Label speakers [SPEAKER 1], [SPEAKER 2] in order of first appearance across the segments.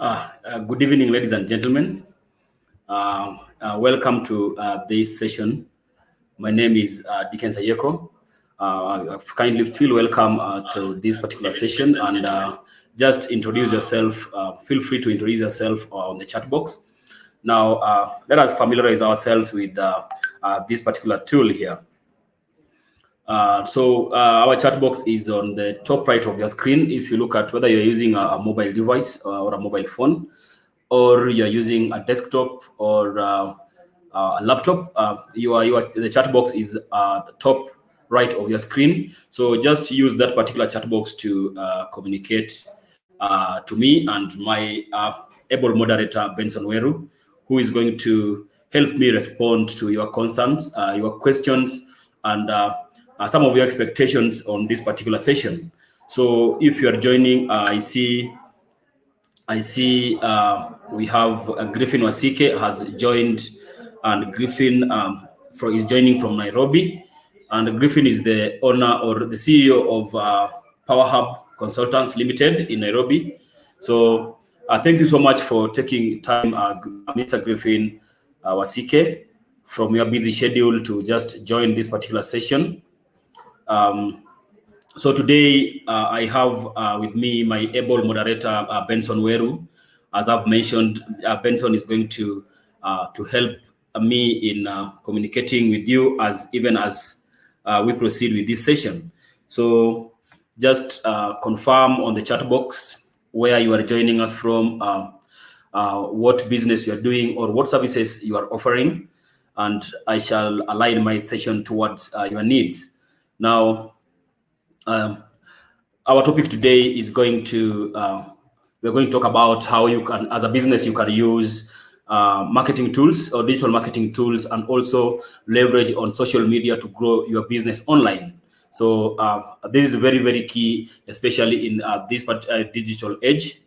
[SPEAKER 1] Good evening, ladies and gentlemen. Welcome to this session. My name is Dickens Ayeko. Kindly feel welcome to this particular session and just introduce yourself. Feel free to introduce yourself on the chat box. Now, let us familiarize ourselves with this particular tool here. Our chat box is on the top right of your screen. If you look at whether you're using a mobile device or a mobile phone, or you're using a desktop or a laptop, the chat box is top right of your screen. So just use that particular chat box to communicate to me and my able moderator, Benson Weru, who is going to help me respond to your concerns, your questions, and some of your expectations on this particular session. So if you are joining, I see we have Griffin Wasike has joined, and Griffin is joining from Nairobi. And Griffin is the owner or the CEO of Power Hub Consultants Limited in Nairobi. So thank you so much for taking time, Mr. Griffin Wasike, from your busy schedule to just join this particular session. So today I have with me my able moderator, Benson Weru. As I've mentioned, Benson is going to help me in communicating with you as we proceed with this session. So just confirm on the chat box where you are joining us from, what business you are doing or what services you are offering, and I shall align my session towards your needs. Now, our topic today is going to, we're going to talk about how you can, as a business, you can use marketing tools or digital marketing tools and also leverage on social media to grow your business online. So this is very, very key, especially in this digital age.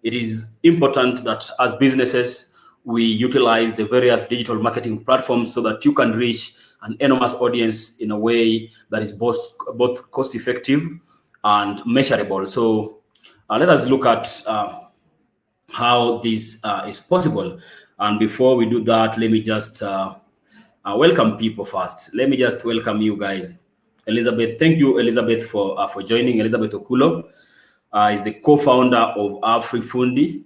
[SPEAKER 1] It is important that as businesses, we utilize the various digital marketing platforms so that you can reach an enormous audience in a way that is both cost effective and measurable. So let us look at how this is possible. And before we do that, let me just welcome people first. Let me just welcome you guys. Elizabeth, thank you, Elizabeth, for joining. Elizabeth Okulo is the co-founder of AFR002.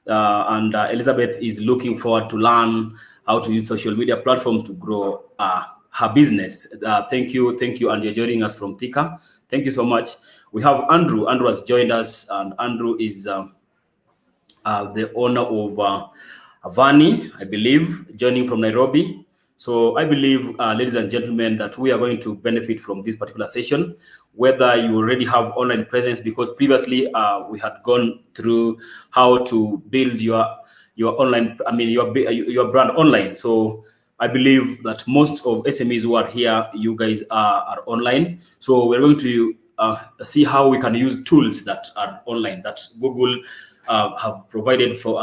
[SPEAKER 1] And Elizabeth is looking forward to learn how to use social media platforms to grow her business. Thank you, and you're joining us from Thika. Thank you so much. We have Andrew. Andrew has joined us, and Andrew is the owner of Avani, I believe, joining from Nairobi. So I believe, ladies and gentlemen, that we are going to benefit from this particular session, whether you already have online presence, because previously we had gone through how to build your online, your brand online. So I believe that most of SMEs who are here, you guys are online. So we're going to see how we can use tools that are online, that Google have provided for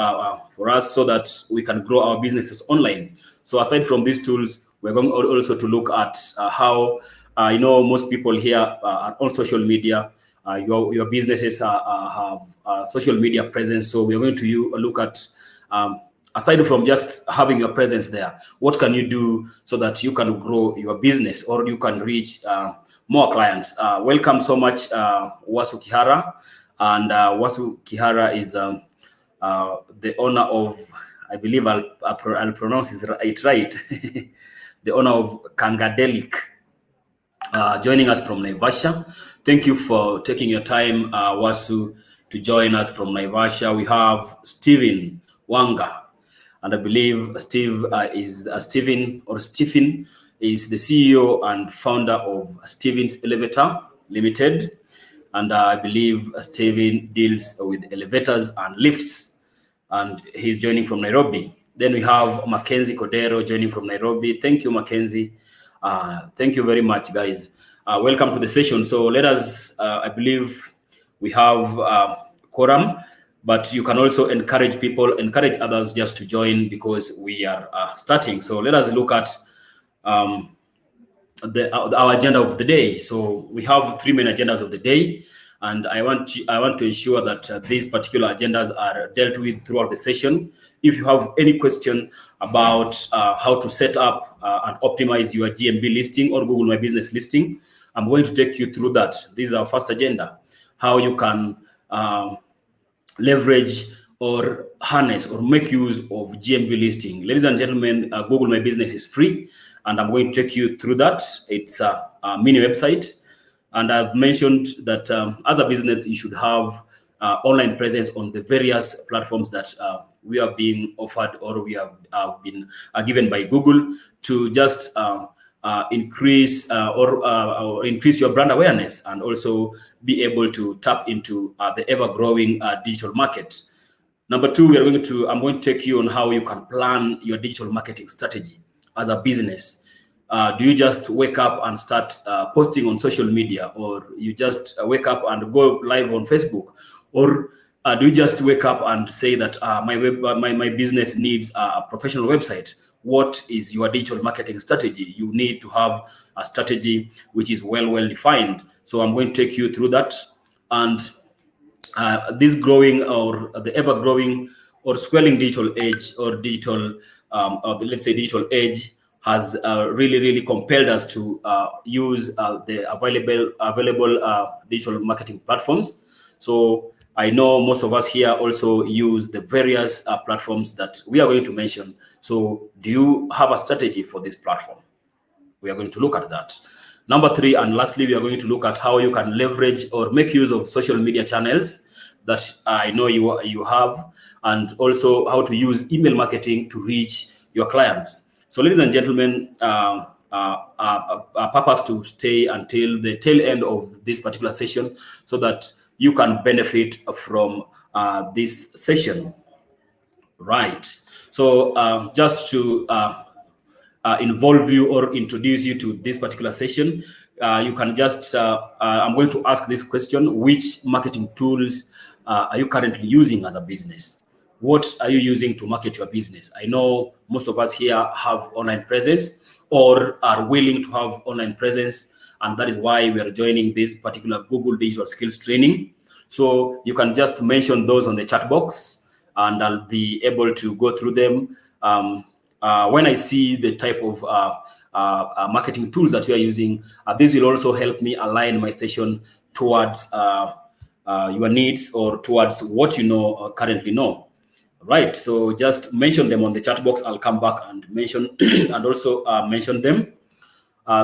[SPEAKER 1] us, so that we can grow our businesses online. So aside from these tools, we're going also to look at how, most people here are on social media. Your businesses have social media presence. So we're going to look at, aside from just having your presence there, what can you do so that you can grow your business or you can reach more clients? Welcome so much, Wasu Kihara. And Wasu Kihara is the owner of, I believe I'll pronounce it right, the owner of Kangadelic, joining us from Naivasha. Thank you for taking your time, Wasu, to join us from Naivasha. We have Stephen Wanga, and I believe Stephen is the CEO and founder of Stephen's Elevator Limited. And I believe Stephen deals with elevators and lifts, and he's joining from Nairobi. Then we have Mackenzie Cordero joining from Nairobi. Thank you, Mackenzie. Thank you very much, guys. Welcome to the session. So let us, I believe we have quorum, but you can also encourage others just to join because we are starting. So let us look at our agenda of the day. So we have three main agendas of the day. and I want to ensure that these particular agendas are dealt with throughout the session. If you have any question about how to set up and optimize your GMB listing or Google My Business listing, I'm going to take you through that. This is our first agenda: how you can leverage or harness or make use of GMB listing. Ladies and gentlemen, Google My Business is free, and I'm going to take you through that. It's a mini website, and I've mentioned that as a business, you should have online presence on the various platforms that we are being offered or we have been given by Google to just increase or increase your brand awareness, and also be able to tap into the ever-growing digital market. Number two, I'm going to take you on how you can plan your digital marketing strategy as a business. Do you just wake up and start posting on social media, or you just wake up and go live on Facebook, or do you just wake up and say that my business needs a professional website? What is your digital marketing strategy? You need to have a strategy which is well defined. So I'm going to take you through that. And this growing or the ever growing or swelling digital age or digital, let's say digital age, has really compelled us to use the available digital marketing platforms. So I know most of us here also use the various platforms that we are going to mention. So do you have a strategy for this platform? We are going to look at that. Number three, and lastly, we are going to look at how you can leverage or make use of social media channels that I know you have, and also how to use email marketing to reach your clients. So, ladies and gentlemen, purpose to stay until the tail end of this particular session so that you can benefit from this session. Right. So, just to involve you or introduce you to this particular session, you can just, I'm going to ask this question: which marketing tools are you currently using as a business? What are you using to market your business? I know most of us here have online presence or are willing to have online presence, and that is why we are joining this particular Google Digital Skills Training. So you can just mention those on the chat box, and I'll be able to go through them. When I see the type of marketing tools that you are using, this will also help me align my session towards your needs or towards what you know or currently know. Right. So just mention them on the chat box. I'll come back and mention and also mention them.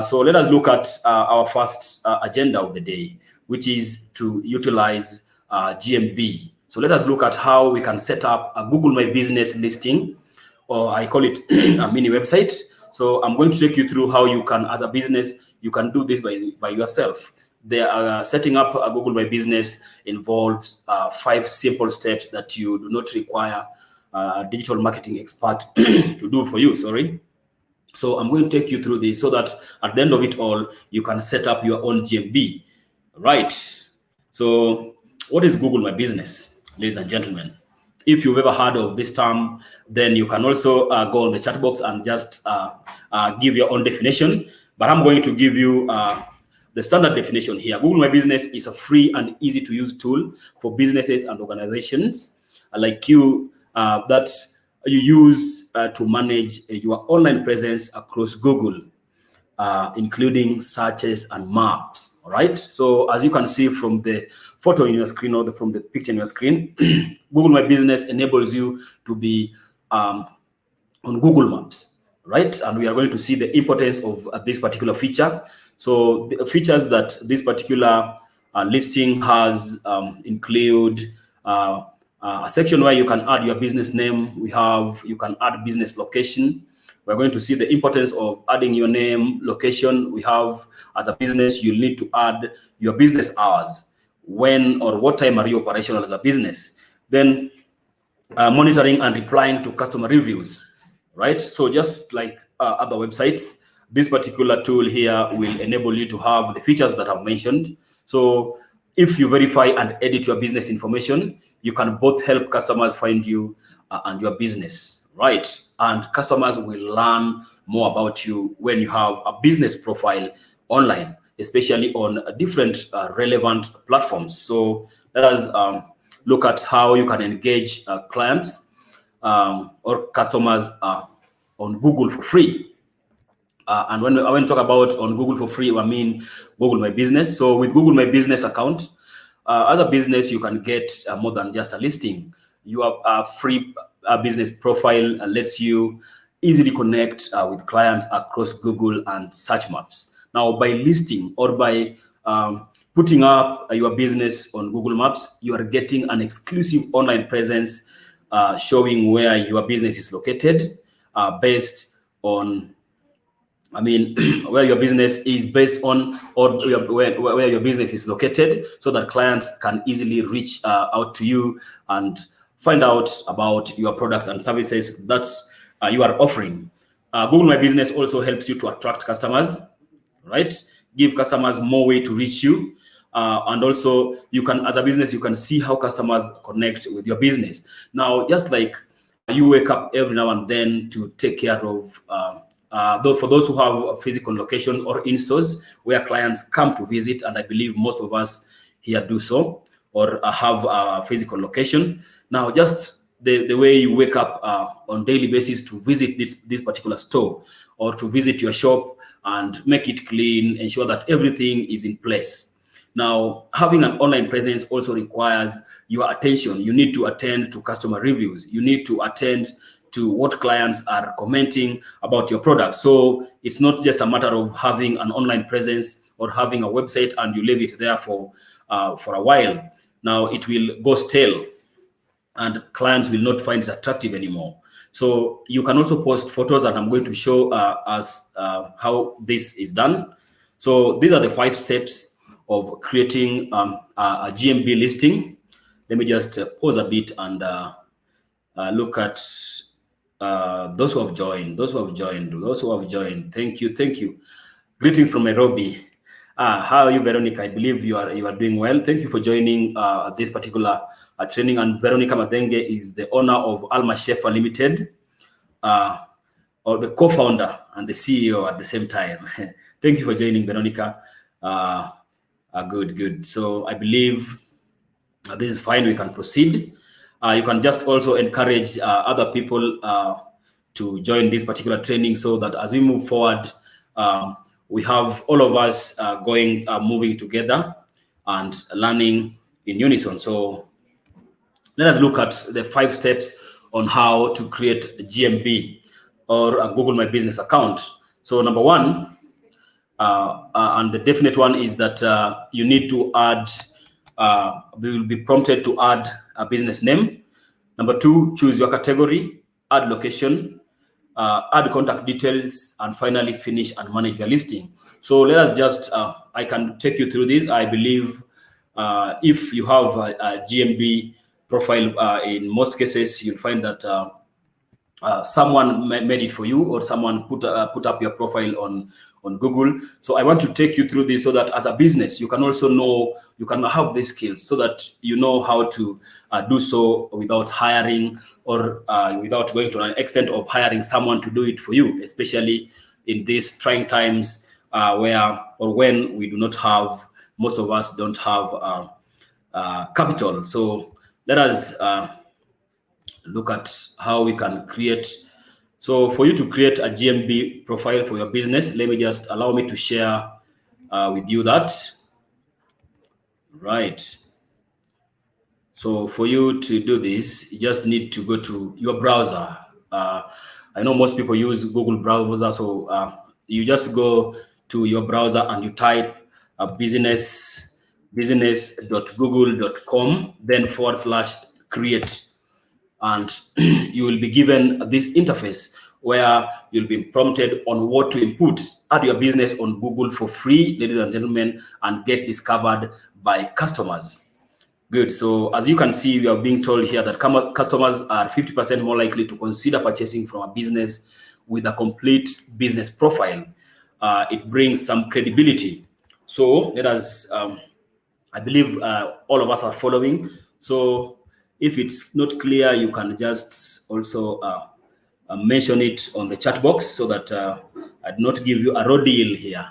[SPEAKER 1] So let us look at our first agenda of the day, which is to utilize GMB. So let us look at how we can set up a Google My Business listing, or I call it a mini website. So I'm going to take you through how you can, as a business, you can do this by yourself. Setting up a Google My Business involves 5 simple steps that you do not require a digital marketing expert to do for you. So I'm going to take you through this so that at the end of it all, you can set up your own GMB. Right. So what is Google My Business, ladies and gentlemen? If you've ever heard of this term, then you can also go on the chat box and just give your own definition. But I'm going to give you the standard definition here. Google My Business is a free and easy to use tool for businesses and organizations like you that you use to manage your online presence across Google, including searches and maps. All right. So as you can see from the photo in your screen or from the picture in your screen, Google My Business enables you to be on Google Maps, right? And we are going to see the importance of this particular feature. So the features that this particular listing has include a section where you can add your business name. You can add business location. We're going to see the importance of adding your name, location. We have, as a business, you need to add your business hours. When or what time are you operational as a business? Then monitoring and replying to customer reviews, right? So just like other websites, this particular tool here will enable you to have the features that I've mentioned. So if you verify and edit your business information, you can both help customers find you and your business, right? And customers will learn more about you when you have a business profile online. especially on different relevant platforms. So let us look at how you can engage clients or customers on Google for free. And when I talk about on Google for free, I mean Google My Business. So with Google My Business account, as a business, you can get more than just a listing. You have a free business profile lets you easily connect with clients across Google and search maps. Now, by listing or by putting up your business on Google Maps, you are getting an exclusive online presence showing where your business is located based on where your business is based on, or where your business is located, so that clients can easily reach out to you and find out about your products and services that you are offering. Google My Business also helps you to attract customers, right? Give customers more way to reach you. And also you can, as a business, you can see how customers connect with your business. Now, just like you wake up every now and then to take care of though for those who have a physical location or in-stores where clients come to visit, and I believe most of us here do so, or have a physical location. Now, just the way you wake up on daily basis to visit this particular store or to visit your shop and make it clean, ensure that everything is in place. Now, having an online presence also requires your attention. You need to attend to customer reviews. You need to attend to what clients are commenting about your product. So it's not just a matter of having an online presence or having a website and you leave it there for a while. Now it will go stale and clients will not find it attractive anymore. So you can also post photos, and I'm going to show us how this is done. So these are the 5 steps of creating a GMB listing. Let me just pause a bit and look at those who have joined. Thank you. Greetings from Nairobi. How are you, Veronica? I believe you are doing well. Thank you for joining this particular training. And Veronica Madenge is the owner of Alma Shefa Limited, or the co-founder and the CEO at the same time. Thank you for joining, Veronica. Good. So I believe this is fine. We can proceed. You can just also encourage other people to join this particular training, so that as we move forward, we have all of us moving together and learning in unison. So let us look at the 5 steps on how to create a GMB or a Google My Business account. So number 1, and the definite one, is that you need to add, we will be prompted to add a business name. Number 2, choose your category, add location, add contact details, and finally finish and manage your listing. So let us just, I can take you through this. I believe if you have a GMB profile, in most cases, you'll find that someone made it for you, or someone put up your profile on Google. So I want to take you through this so that as a business, you can also know, you can have these skills so that you know how to do so without hiring or without going to an extent of hiring someone to do it for you, especially in these trying times when we do not have, most of us don't have capital. So let us look at how we can create. So for you to create a GMB profile for your business, allow me to share with you that. Right. So for you to do this, you just need to go to your browser. I know most people use Google browser, so you just go to your browser and you type business.google.com, then /create. And you will be given this interface where you'll be prompted on what to input. Add your business on Google for free, ladies and gentlemen, and get discovered by customers. Good. So as you can see, we are being told here that customers are 50% more likely to consider purchasing from a business with a complete business profile. It brings some credibility. So let us, I believe all of us are following. So if it's not clear, you can just also mention it on the chat box so that I do not give you a raw deal here.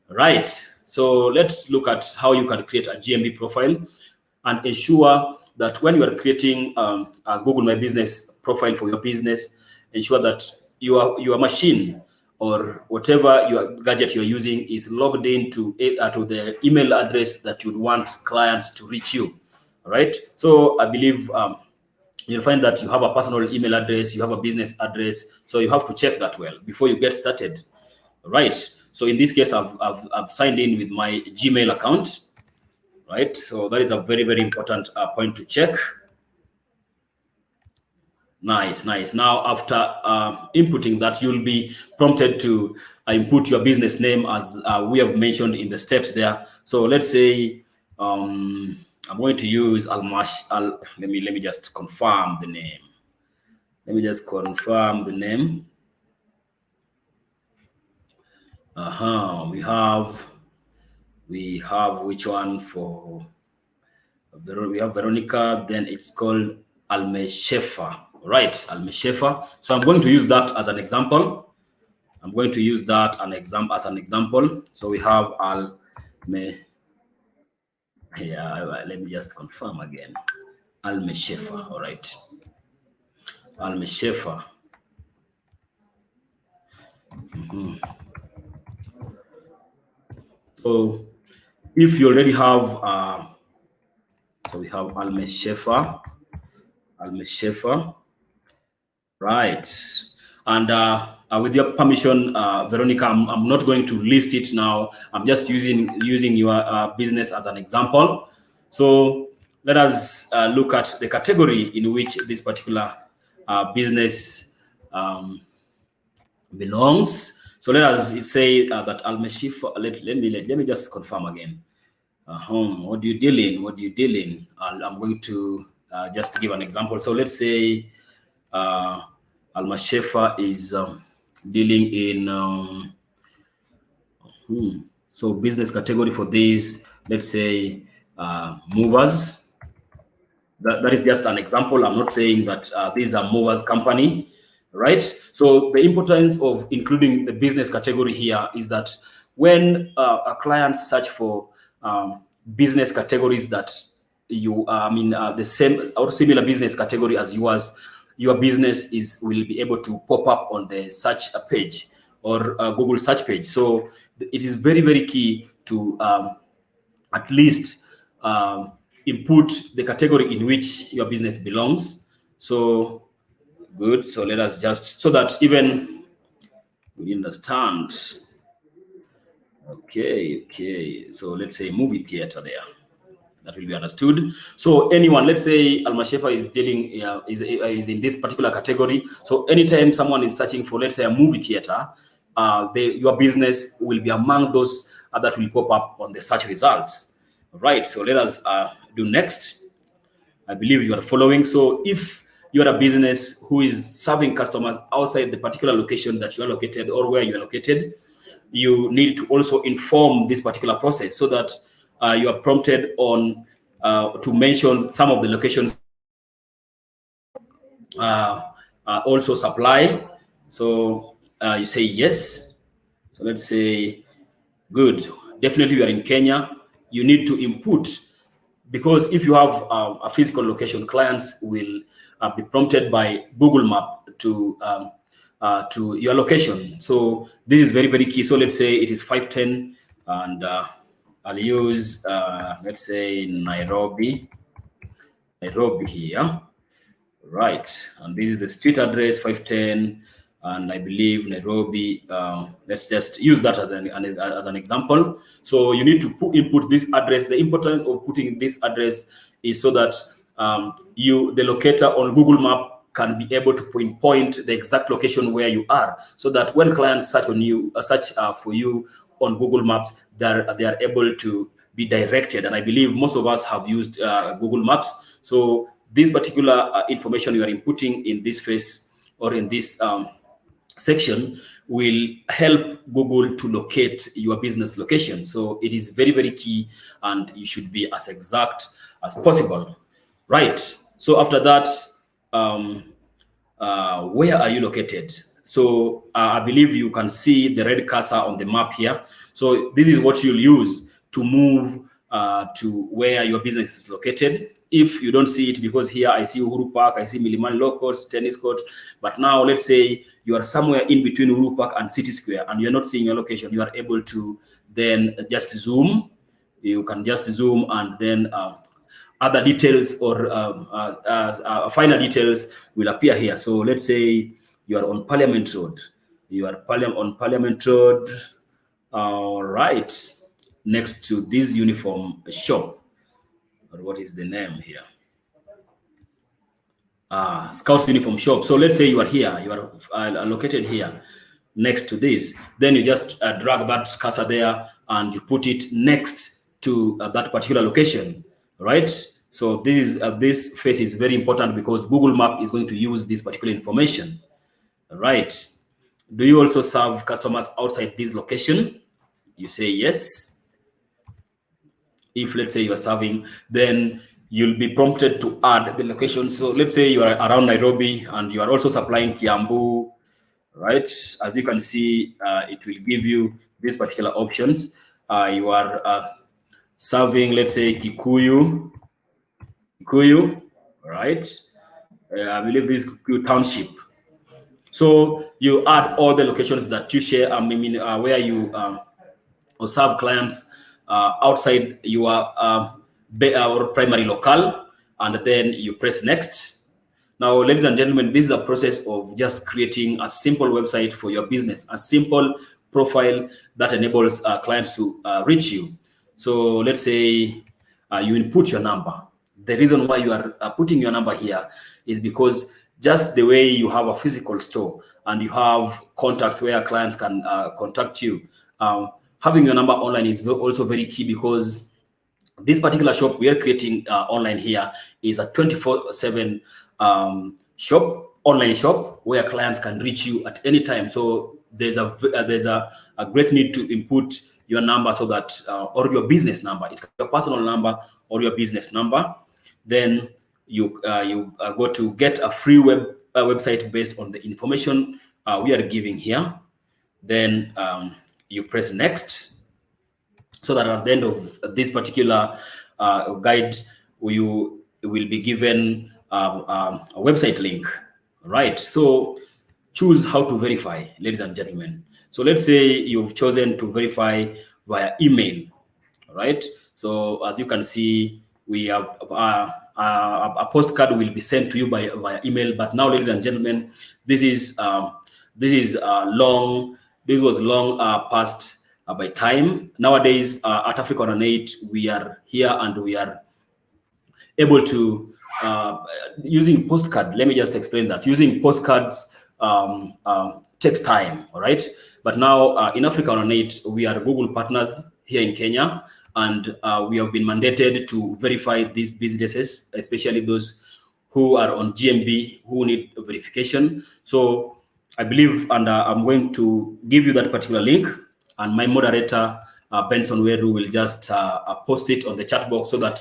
[SPEAKER 1] Right. So let's look at how you can create a GMB profile and ensure that when you are creating a Google My Business profile for your business, ensure that your machine or whatever your gadget you're using is logged into to the email address that you'd want clients to reach you. All right. So I believe you'll find that you have a personal email address, you have a business address. So you have to check that well before you get started. All right. So in this case, I've signed in with my Gmail account. Right. So that is a very, very important point to check. Nice. Now, after inputting that, you'll be prompted to input your business name as we have mentioned in the steps there. So let's say I'm going to use Almash. Let me just confirm the name. Let me just confirm the name. We have which one for? We have Veronica. Then it's called Almeshefa. Right, Almeshefa. So I'm going to use that as an example. As an example. So we have Alme. Yeah, let me just confirm again. Almeshefa. All right. Almeshefa. So if you already have, so we have Almeshefa. Right. And with your permission, Veronica, I'm not going to list it now. I'm just using your business as an example. So let us look at the category in which this particular business belongs. So let us say that Almeshefa. Let me just confirm again. What do you deal in? I'm going to just give an example. So let's say Almashefa is dealing in so business category for this, let's say movers. That is just an example. I'm not saying that these are movers company, right? So the importance of including the business category here is that when a client search for business categories that you the same or similar business category as yours, your business will be able to pop up on the search page or Google search page. So it is very, very key to at least input the category in which your business belongs. So good. So let us just, so that even we understand. Okay. So let's say movie theater there. That will be understood. So anyone, let's say Almashefa is dealing is in this particular category. So anytime someone is searching for, let's say, a movie theater, your business will be among those that will pop up on the search results. Right. So let us do next. I believe you are following. So if you are a business who is serving customers outside the particular location that you are located or where you are located, you need to also inform this particular process so that you are prompted on to mention some of the locations also supply. So you say yes. So let's say good. Definitely you are in Kenya. You need to input, because if you have a physical location, clients will be prompted by Google Map to your location. So this is very, very key. So let's say it is 510 and I'll use, let's say Nairobi here. Right. And this is the street address, 510. And I believe Nairobi, let's just use that as an example. So you need to input this address. The importance of putting this address is so that the locator on Google Map can be able to pinpoint the exact location where you are, so that when clients search on you, for you on Google Maps, they are able to be directed. And I believe most of us have used Google Maps. So this particular information you are inputting in this phase or in this section will help Google to locate your business location. So it is very, very key, and you should be as exact as possible. Right. So after that, where are you located? So I believe you can see the red cursor on the map here. So this is what you'll use to move to where your business is located. If you don't see it, because here I see Uhuru Park, I see Milimani Law Courts, Tennis Court, but now let's say you are somewhere in between Uhuru Park and City Square and you're not seeing your location, you are able to then just zoom. You can just zoom and then other details or finer details will appear here. So let's say you are on Parliament Road. You are on Parliament Road, all right, next to this uniform shop. Or what is the name here? Scouts uniform shop. So let's say you are here, you are located here next to this. Then you just drag that cursor there and you put it next to that particular location, right? So this face is very important because Google Map is going to use this particular information, right? Do you also serve customers outside this location? You say yes. If let's say you are serving, then you'll be prompted to add the location. So let's say you are around Nairobi and you are also supplying Kiambu, right? As you can see, it will give you these particular options. You are serving, let's say, Kikuyu, right? I believe this is Kikuyu Township. So you add all the locations that you share, where you or serve clients outside your or primary locale, and then you press next. Now, ladies and gentlemen, this is a process of just creating a simple website for your business, a simple profile that enables clients to reach you. So let's say you input your number. The reason why you are putting your number here is because just the way you have a physical store and you have contacts where clients can contact you, having your number online is also very key, because this particular shop we are creating online here is a 24/7 online shop where clients can reach you at any time. So there's a great need to input your number, so that or your business number. It can be your personal number or your business number. Then you go to get a free website based on the information we are giving here. Then you press next, so that at the end of this particular guide, you will be given a website link, right? So choose how to verify, ladies and gentlemen. So let's say you've chosen to verify via email, right? So as you can see, we have a postcard will be sent to you via email. But now, ladies and gentlemen, this was long past by time. Nowadays, at AFR008, we are here and we are able to using postcard. Let me just explain that. Using postcards takes time, all right? But now in AFR008, we are Google partners here in Kenya, and we have been mandated to verify these businesses, especially those who are on GMB, who need verification. So I believe, and I'm going to give you that particular link, and my moderator, Benson Weru, will just post it on the chat box, so that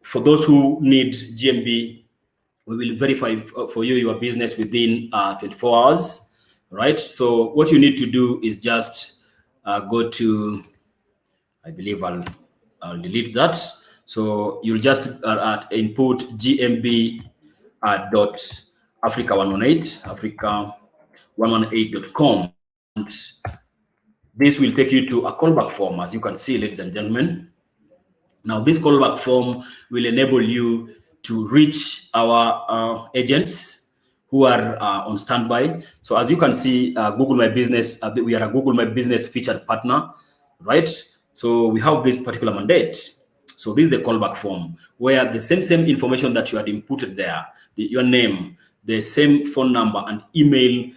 [SPEAKER 1] for those who need GMB, we will verify for you your business within 24 hours, right? So what you need to do is just go to, I believe I'll delete that. So you'll just input GMB dot Africa118, Africa118.com. And this will take you to a callback form, as you can see, ladies and gentlemen. Now, this callback form will enable you to reach our agents who are on standby. So as you can see, Google My Business, we are a Google My Business featured partner, right? So we have this particular mandate. So this is the callback form, where the same information that you had inputted there, your name, the same phone number and email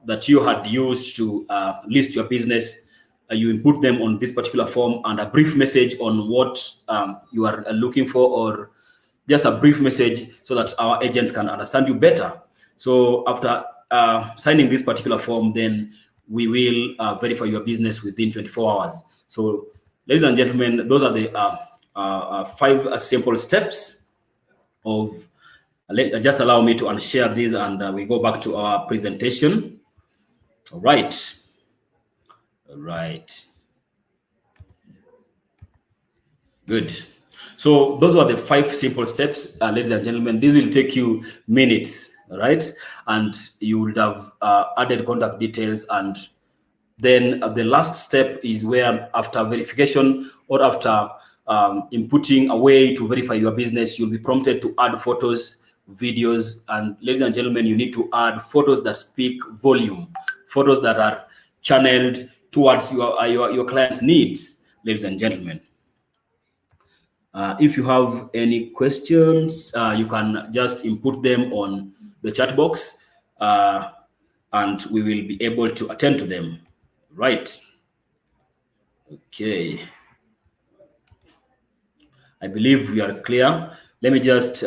[SPEAKER 1] that you had used to list your business, you input them on this particular form, and a brief message on what you are looking for, or just a brief message so that our agents can understand you better. So after signing this particular form, then we will verify your business within 24 hours. So ladies and gentlemen, those are the 5 simple steps of Just allow me to unshare this, and we go back to our presentation. All right. All right. Good. So those were the 5 simple steps, ladies and gentlemen. This will take you minutes, all right? And you would have added contact details, and then the last step is where, after verification or after inputting a way to verify your business, you'll be prompted to add photos, videos, and ladies and gentlemen, you need to add photos that speak volume, photos that are channeled towards your client's needs, ladies and gentlemen. If you have any questions, you can just input them on the chat box, and we will be able to attend to them. Right. Okay. I believe we are clear. Let me just,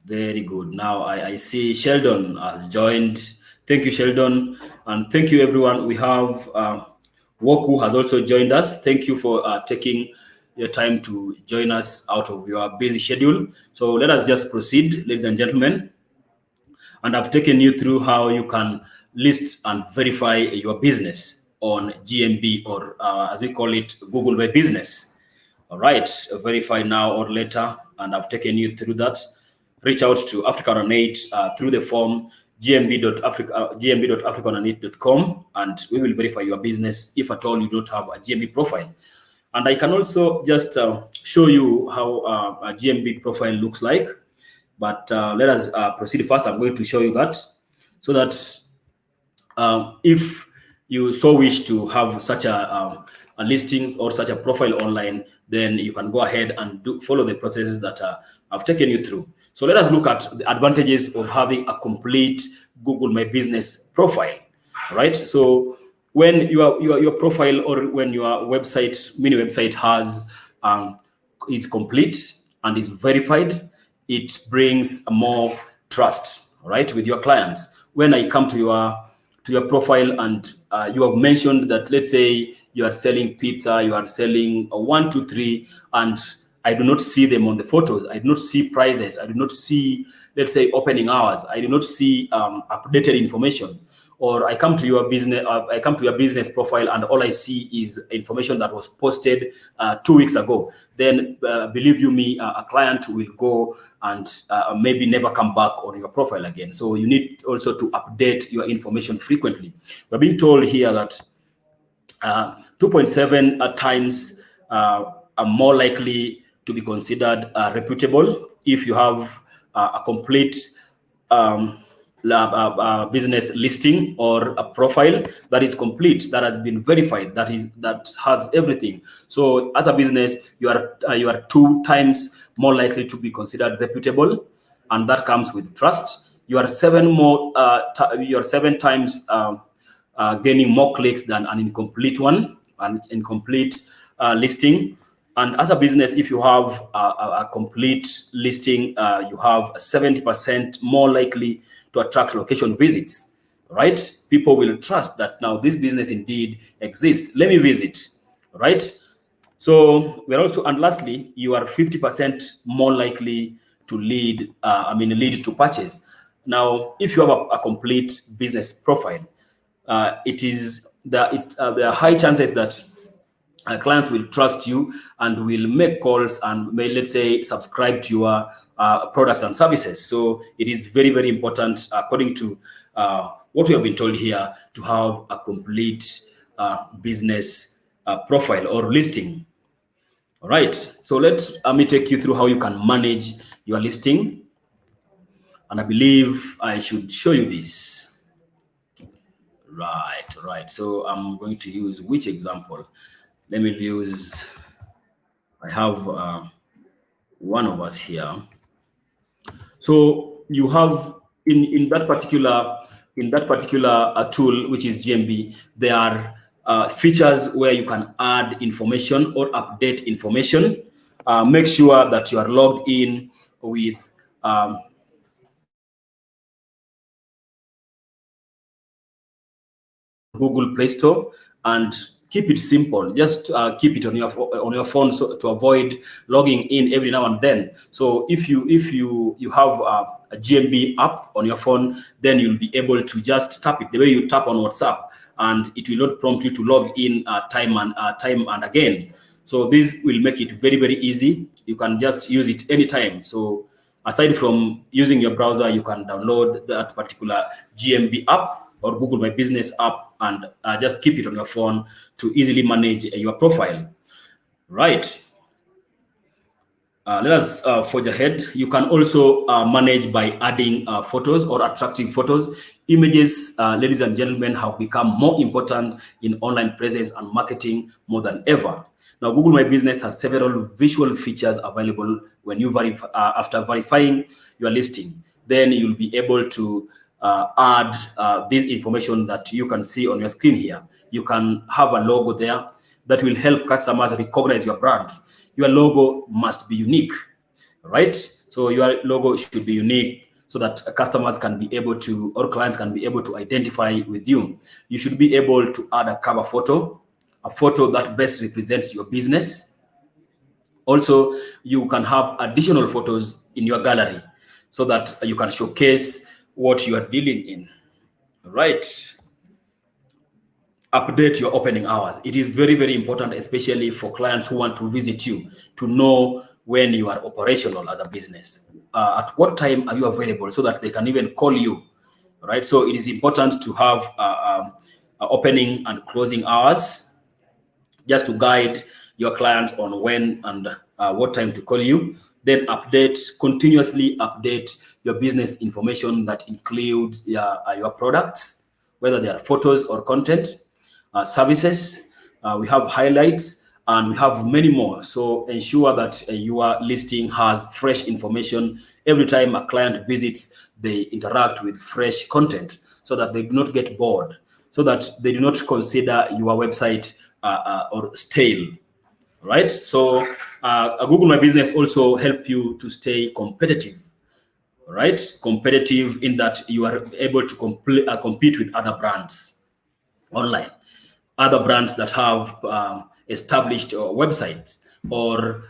[SPEAKER 1] very good. Now I see Sheldon has joined. Thank you, Sheldon. And thank you, everyone. We have Woku has also joined us. Thank you for taking your time to join us out of your busy schedule. So let us just proceed, ladies and gentlemen. And I've taken you through how you can list and verify your business on GMB, or as we call it, Google My Business. All right, verify now or later, and I've taken you through that. Reach out to Africa108 through the form gmb.africa108.com, and we will verify your business if at all you don't have a GMB profile. And I can also just show you how a GMB profile looks like. But let us proceed first. I'm going to show you that, so that if you so wish to have such a listings or such a profile online, then you can go ahead and follow the processes that I've taken you through. So let us look at the advantages of having a complete Google My Business profile, right? So when your profile, or when your website, mini website is complete and is verified, it brings more trust, right, with your clients. When I come to your profile and you have mentioned that, let's say you are selling pizza, you are selling 1, 2, 3, and I do not see them on the photos. I do not see prices. I do not see, let's say, opening hours. I do not see updated information. Or I come to your business profile, and all I see is information that was posted 2 weeks ago. Then believe you me, a client will go and maybe never come back on your profile again. So you need also to update your information frequently. We're being told here that 2.7 times are more likely to be considered reputable if you have a complete business listing or a profile that is complete, that has been verified, that has everything. So as a business, you are 2 times more likely to be considered reputable, and that comes with trust. You are 7 times gaining more clicks than an incomplete one, an incomplete listing. And as a business, if you have a complete listing, you have 70% more likely to attract location visits, right? People will trust that now this business indeed exists. Let me visit, right? So we're also, and lastly, you are 50% more likely to lead to purchase. Now, if you have a complete business profile, there are high chances that clients will trust you and will make calls and may, let's say, subscribe to your products and services. So it is very, very important, according to what we have been told here, to have a complete business profile or listing. All right. So let me take you through how you can manage your listing. And I believe I should show you this. Right. So I'm going to use which example? Let me use, I have one of us here. So you have in that particular tool, which is GMB, there are features where you can add information or update information. Make sure that you are logged in with Google Play Store, and keep it simple. Just keep it on your phone, so to avoid logging in every now and then. So if you have a GMB app on your phone, then you'll be able to just tap it the way you tap on WhatsApp, and it will not prompt you to log in time and again. So this will make it very, very easy. You can just use it anytime. So aside from using your browser, you can download that particular GMB app or Google My Business app and just keep it on your phone to easily manage your profile. Right. Let us forge ahead. You can also manage by adding photos or attractive photos. Images, ladies and gentlemen, have become more important in online presence and marketing more than ever. Now, Google My Business has several visual features available when you after verifying your listing. Then you'll be able to add this information that you can see on your screen here. You can have a logo there that will help customers recognize your brand. Your logo must be unique, right? So your logo should be unique so that customers can be able to, or clients can be able to identify with you. You should be able to add a cover photo, a photo that best represents your business. Also, you can have additional photos in your gallery so that you can showcase what you are dealing in, right? Update your opening hours. It is very, very important, especially for clients who want to visit you, to know when you are operational as a business. At what time are you available so that they can even call you, right? So it is important to have opening and closing hours just to guide your clients on when and what time to call you. Then continuously update your business information that includes your products, whether they are photos or content, services. We have highlights, and we have many more. So ensure that your listing has fresh information. Every time a client visits, they interact with fresh content so that they do not get bored, so that they do not consider your website or stale, right? So Google My Business also help you to stay competitive, right? Competitive in that you are able to compete with other brands online, other brands that have established websites or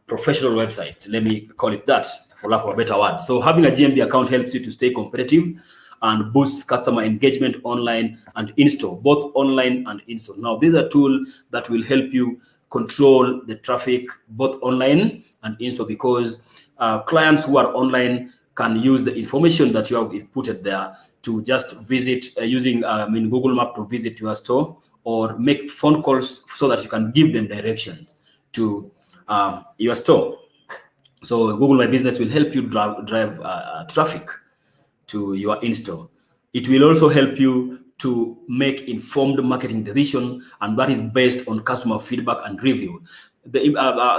[SPEAKER 1] professional websites. Let me call it that, for lack of a better word. So having a GMB account helps you to stay competitive and boosts customer engagement online and in-store, both online and in-store. Now, these are tools that will help you control the traffic both online and in-store, because clients who are online can use the information that you have inputted there to just visit using Google Map to visit your store, or make phone calls so that you can give them directions to your store. So Google My Business will help you drive traffic to your in-store. It will also help you to make informed marketing decision, and that is based on customer feedback and review.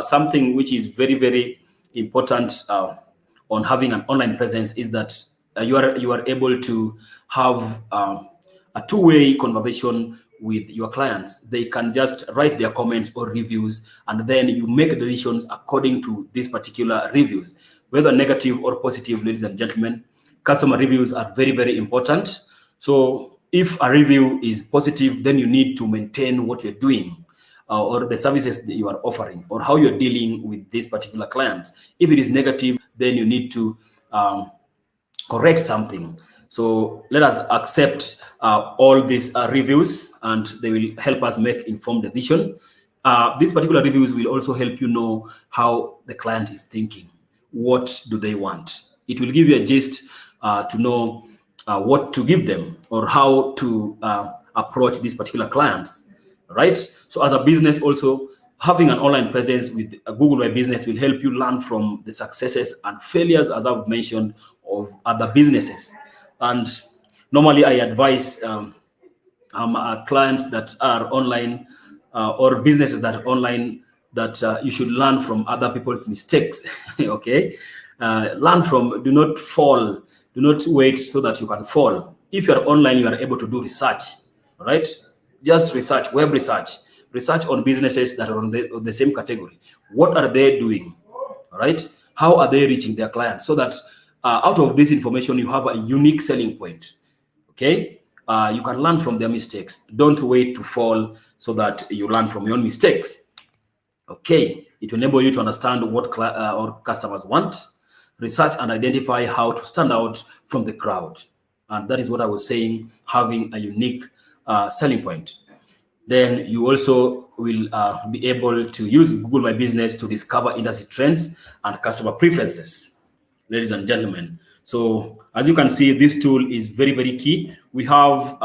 [SPEAKER 1] Something which is very, very important on having an online presence is that you are able to have a two-way conversation with your clients. They can just write their comments or reviews, and then you make decisions according to these particular reviews, whether negative or positive. Ladies and gentlemen, customer reviews are very, very important. So if a review is positive, then you need to maintain what you're doing, or the services that you are offering, or how you're dealing with these particular clients. If it is negative, then you need to correct something. So let us accept all these reviews, and they will help us make informed decision. These particular reviews will also help you know how the client is thinking. What do they want? It will give you a gist to know what to give them, or how to approach these particular clients, right? So as a business also, having an online presence with Google My Business will help you learn from the successes and failures, as I've mentioned, of other businesses. And normally I advise clients that are online, or businesses that are online, that you should learn from other people's mistakes. Okay, learn from. Do not fall. Do not wait so that you can fall. If you are online, you are able to do research, right? Just research, web research on businesses that are on the same category. What are they doing, right? How are they reaching their clients? So that out of this information, you have a unique selling point. Okay, you can learn from their mistakes. Don't wait to fall so that you learn from your own mistakes. Okay, it will enable you to understand what our customers want, research and identify how to stand out from the crowd. And that is what I was saying, having a unique selling point. Then you also will be able to use Google My Business to discover industry trends and customer preferences, ladies and gentlemen. So as you can see, this tool is very, very key. We have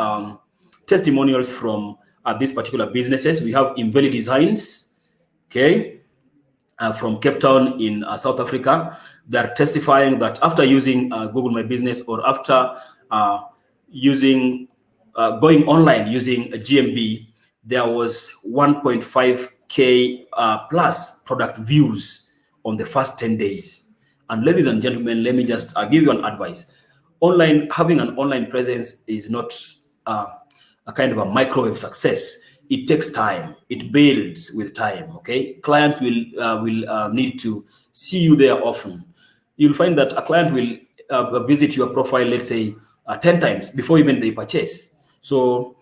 [SPEAKER 1] testimonials from these particular businesses. We have Inveli Designs, okay, from Cape Town in South Africa. They're testifying that after using Google My Business, or after going online using a GMB, there was 1.5K plus product views on the first 10 days. And ladies and gentlemen, let me just give you an advice. Having an online presence is not a kind of a microwave success. It takes time. It builds with time. Okay, clients will need to see you there often. You'll find that a client will visit your profile, let's say, 10 times before even they purchase. So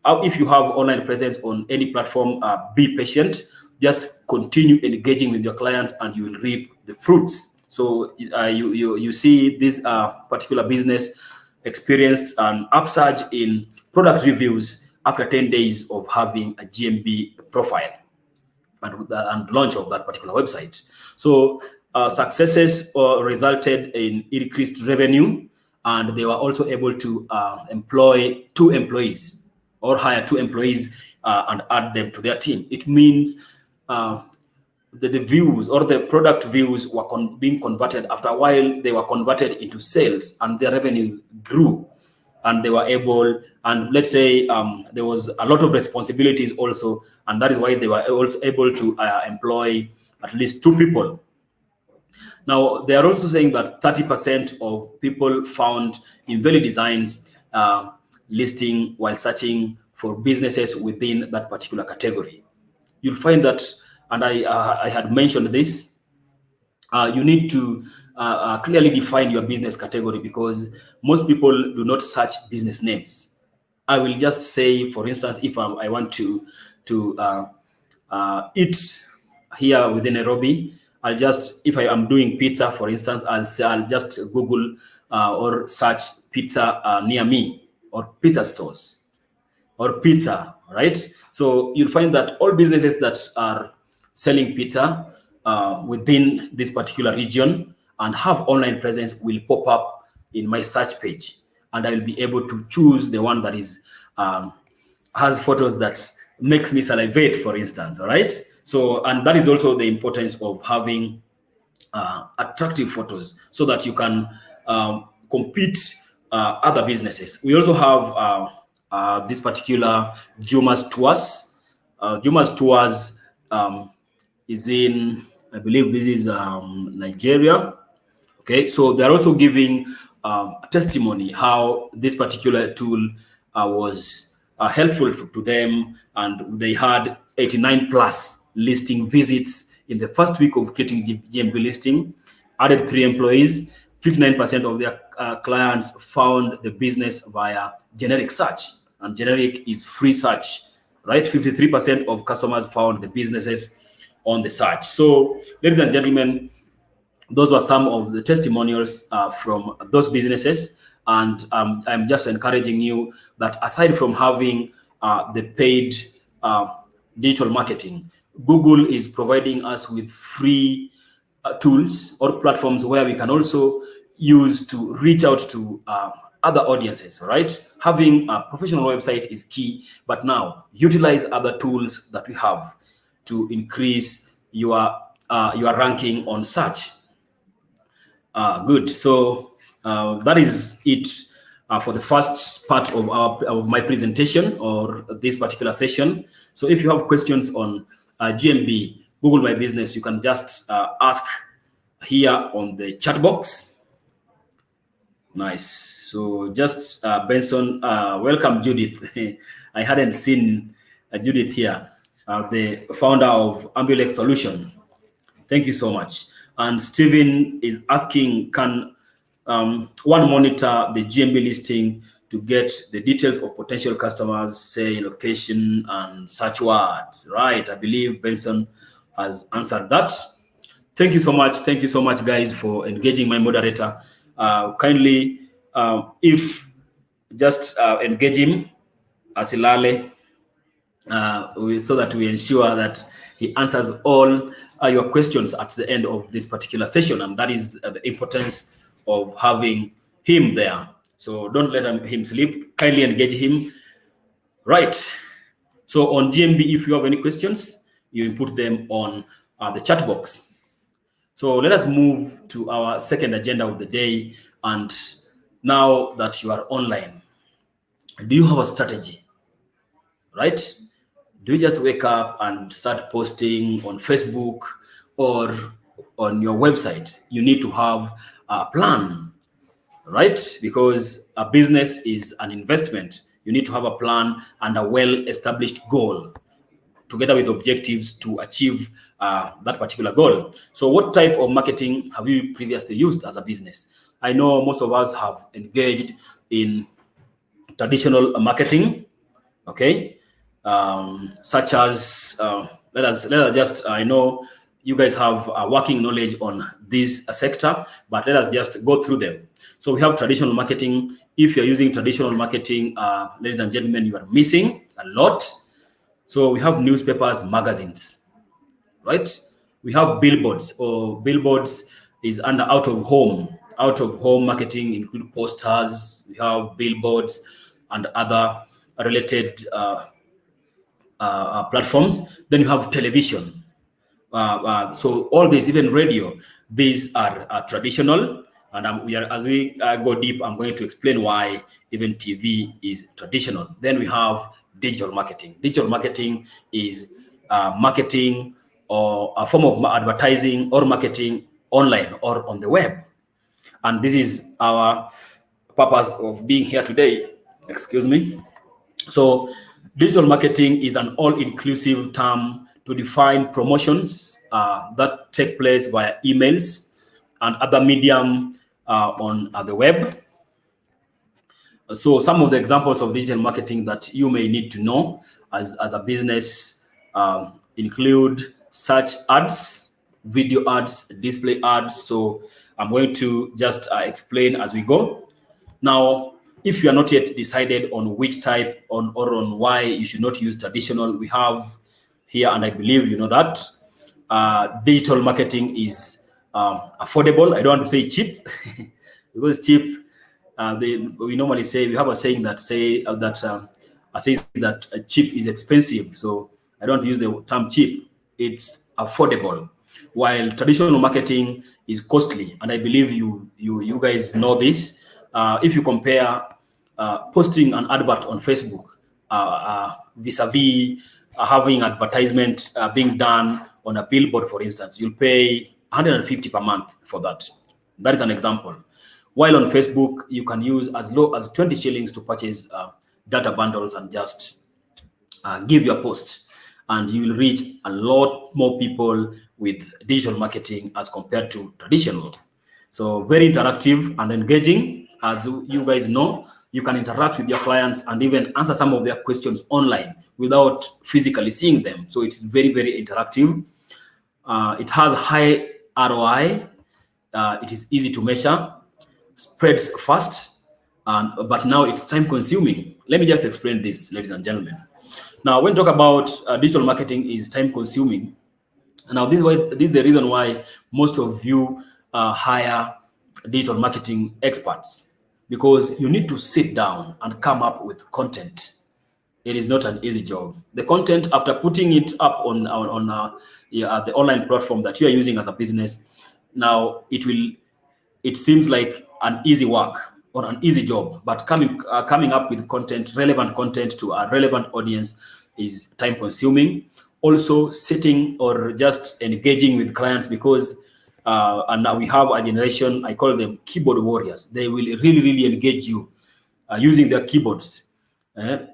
[SPEAKER 1] if you have online presence on any platform, be patient. Just continue engaging with your clients, and you will reap the fruits. So you see this particular business experienced an upsurge in product reviews after 10 days of having a GMB profile and launch of that particular website. So successes resulted in increased revenue, and they were also able to employ 2 employees or hire 2 employees and add them to their team. It means the views or the product views were being converted. After a while, they were converted into sales, and their revenue grew, and they were able, and let's say there was a lot of responsibilities also, and that is why they were also able to employ at least 2 people. Now, they are also saying that 30% of people found Inveli Designs listing while searching for businesses within that particular category. You'll find that, and I had mentioned this, you need to clearly define your business category, because most people do not search business names. I will just say, for instance, if I want to eat here within Nairobi, if I am doing pizza, for instance, I'll just Google or search pizza near me, or pizza stores, or pizza, right? So you'll find that all businesses that are selling pizza within this particular region and have online presence will pop up in my search page, and I will be able to choose the one that is has photos that makes me salivate, for instance. All right. So, and that is also the importance of having attractive photos, so that you can compete other businesses. We also have this particular Juma's Tours. Juma's Tours is in, I believe this is Nigeria. Okay, so they're also giving testimony how this particular tool was helpful to them, and they had 89 plus listing visits in the first week of creating GMB listing, added 3 employees, 59% of their clients found the business via generic search, and generic is free search, right? 53% of customers found the businesses on the search. So, ladies and gentlemen, those were some of the testimonials from those businesses. And I'm just encouraging you that aside from having the paid digital marketing, Google is providing us with free tools or platforms where we can also use to reach out to other audiences, right? Having a professional website is key, but now utilize other tools that we have to increase your ranking on search. Good. So that is it for the first part of my presentation, or this particular session. So if you have questions on GMB, Google My Business, you can just ask here on the chat box. Nice. So just Benson, welcome Judith. I hadn't seen Judith here, the founder of Ambulex Solution. Thank you so much. And Stephen is asking, can one monitor the GMB listing to get the details of potential customers, say location and such words, right? I believe Benson has answered that. Thank you so much. Thank you so much, guys, for engaging my moderator. Kindly, if just engage him, Asilale, so that we ensure that he answers all your questions at the end of this particular session. And that is the importance of having him there. So don't let him sleep. Kindly engage him. Right. So on GMB, if you have any questions, you input them on the chat box. So let us move to our second agenda of the day. And now that you are online, do you have a strategy? Right? Do you just wake up and start posting on Facebook or on your website? You need to have a plan, right? Because a business is an investment. You need to have a plan and a well-established goal, together with objectives to achieve that particular goal. So what type of marketing have you previously used as a business? I know most of us have engaged in traditional marketing, okay? Such as, let us just, I know you guys have working knowledge on this sector, but let us just go through them. So we have traditional marketing. If you're using traditional marketing, ladies and gentlemen, you are missing a lot. So we have newspapers, magazines, right? We have billboards, or billboards is under out of home marketing, include posters. We have billboards and other related platforms. Then you have television. So all these, even radio, these are traditional. And we are, as we go deep, I'm going to explain why even TV is traditional. Then we have digital marketing. Digital marketing is marketing or a form of advertising or marketing online or on the web. And this is our purpose of being here today. Excuse me. So digital marketing is an all-inclusive term to define promotions that take place via emails and other medium on the web. So some of the examples of digital marketing that you may need to know as a business include search ads, video ads, display ads. So I'm going to just explain as we go. Now, if you are not yet decided on which type or on why you should not use traditional, we have here, and I believe you know that, digital marketing is affordable. I don't want to say cheap because cheap, we normally say, we have a saying that says that cheap is expensive. So I don't use the term cheap. It's affordable, while traditional marketing is costly. And I believe you guys know this. If you compare posting an advert on Facebook vis-a-vis having advertisement being done on a billboard, for instance, you'll pay 150 per month for that. That is an example. While on Facebook, you can use as low as 20 shillings to purchase data bundles and just give your post. And you will reach a lot more people with digital marketing as compared to traditional. So very interactive and engaging. As you guys know, you can interact with your clients and even answer some of their questions online without physically seeing them. So it's very, very interactive. It has high ROI. It is easy to measure, spreads fast, but now it's time consuming. Let me just explain this, ladies and gentlemen. Now, when we talk about digital marketing is time consuming, now this is the reason why most of you hire digital marketing experts, because you need to sit down and come up with content. It is not an easy job. The content, after putting it up on the online platform that you are using as a business, now it seems like an easy work or an easy job, but coming up with content, relevant content to a relevant audience is time consuming. Also sitting or just engaging with clients, because and now we have a generation, I call them keyboard warriors. They will really, really engage you using their keyboards.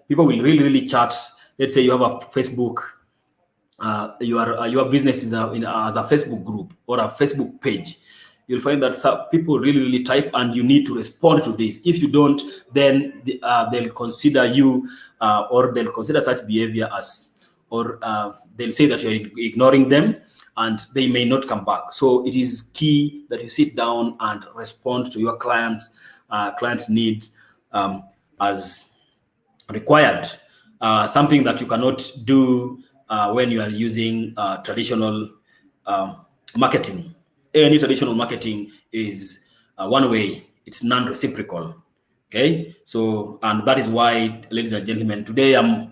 [SPEAKER 1] People will really, really chat. Let's say you have a Facebook, your business is as a Facebook group or a Facebook page. you'll find that some people really type, and you need to respond to this. If you don't, then they'll consider you or they'll consider such behavior as, or they'll say that you're ignoring them, and they may not come back. So it is key that you sit down and respond to your clients' needs as required. Something that you cannot do when you are using traditional marketing. Any traditional marketing is one way, it's non-reciprocal. Okay, so, and that is why, ladies and gentlemen, today I'm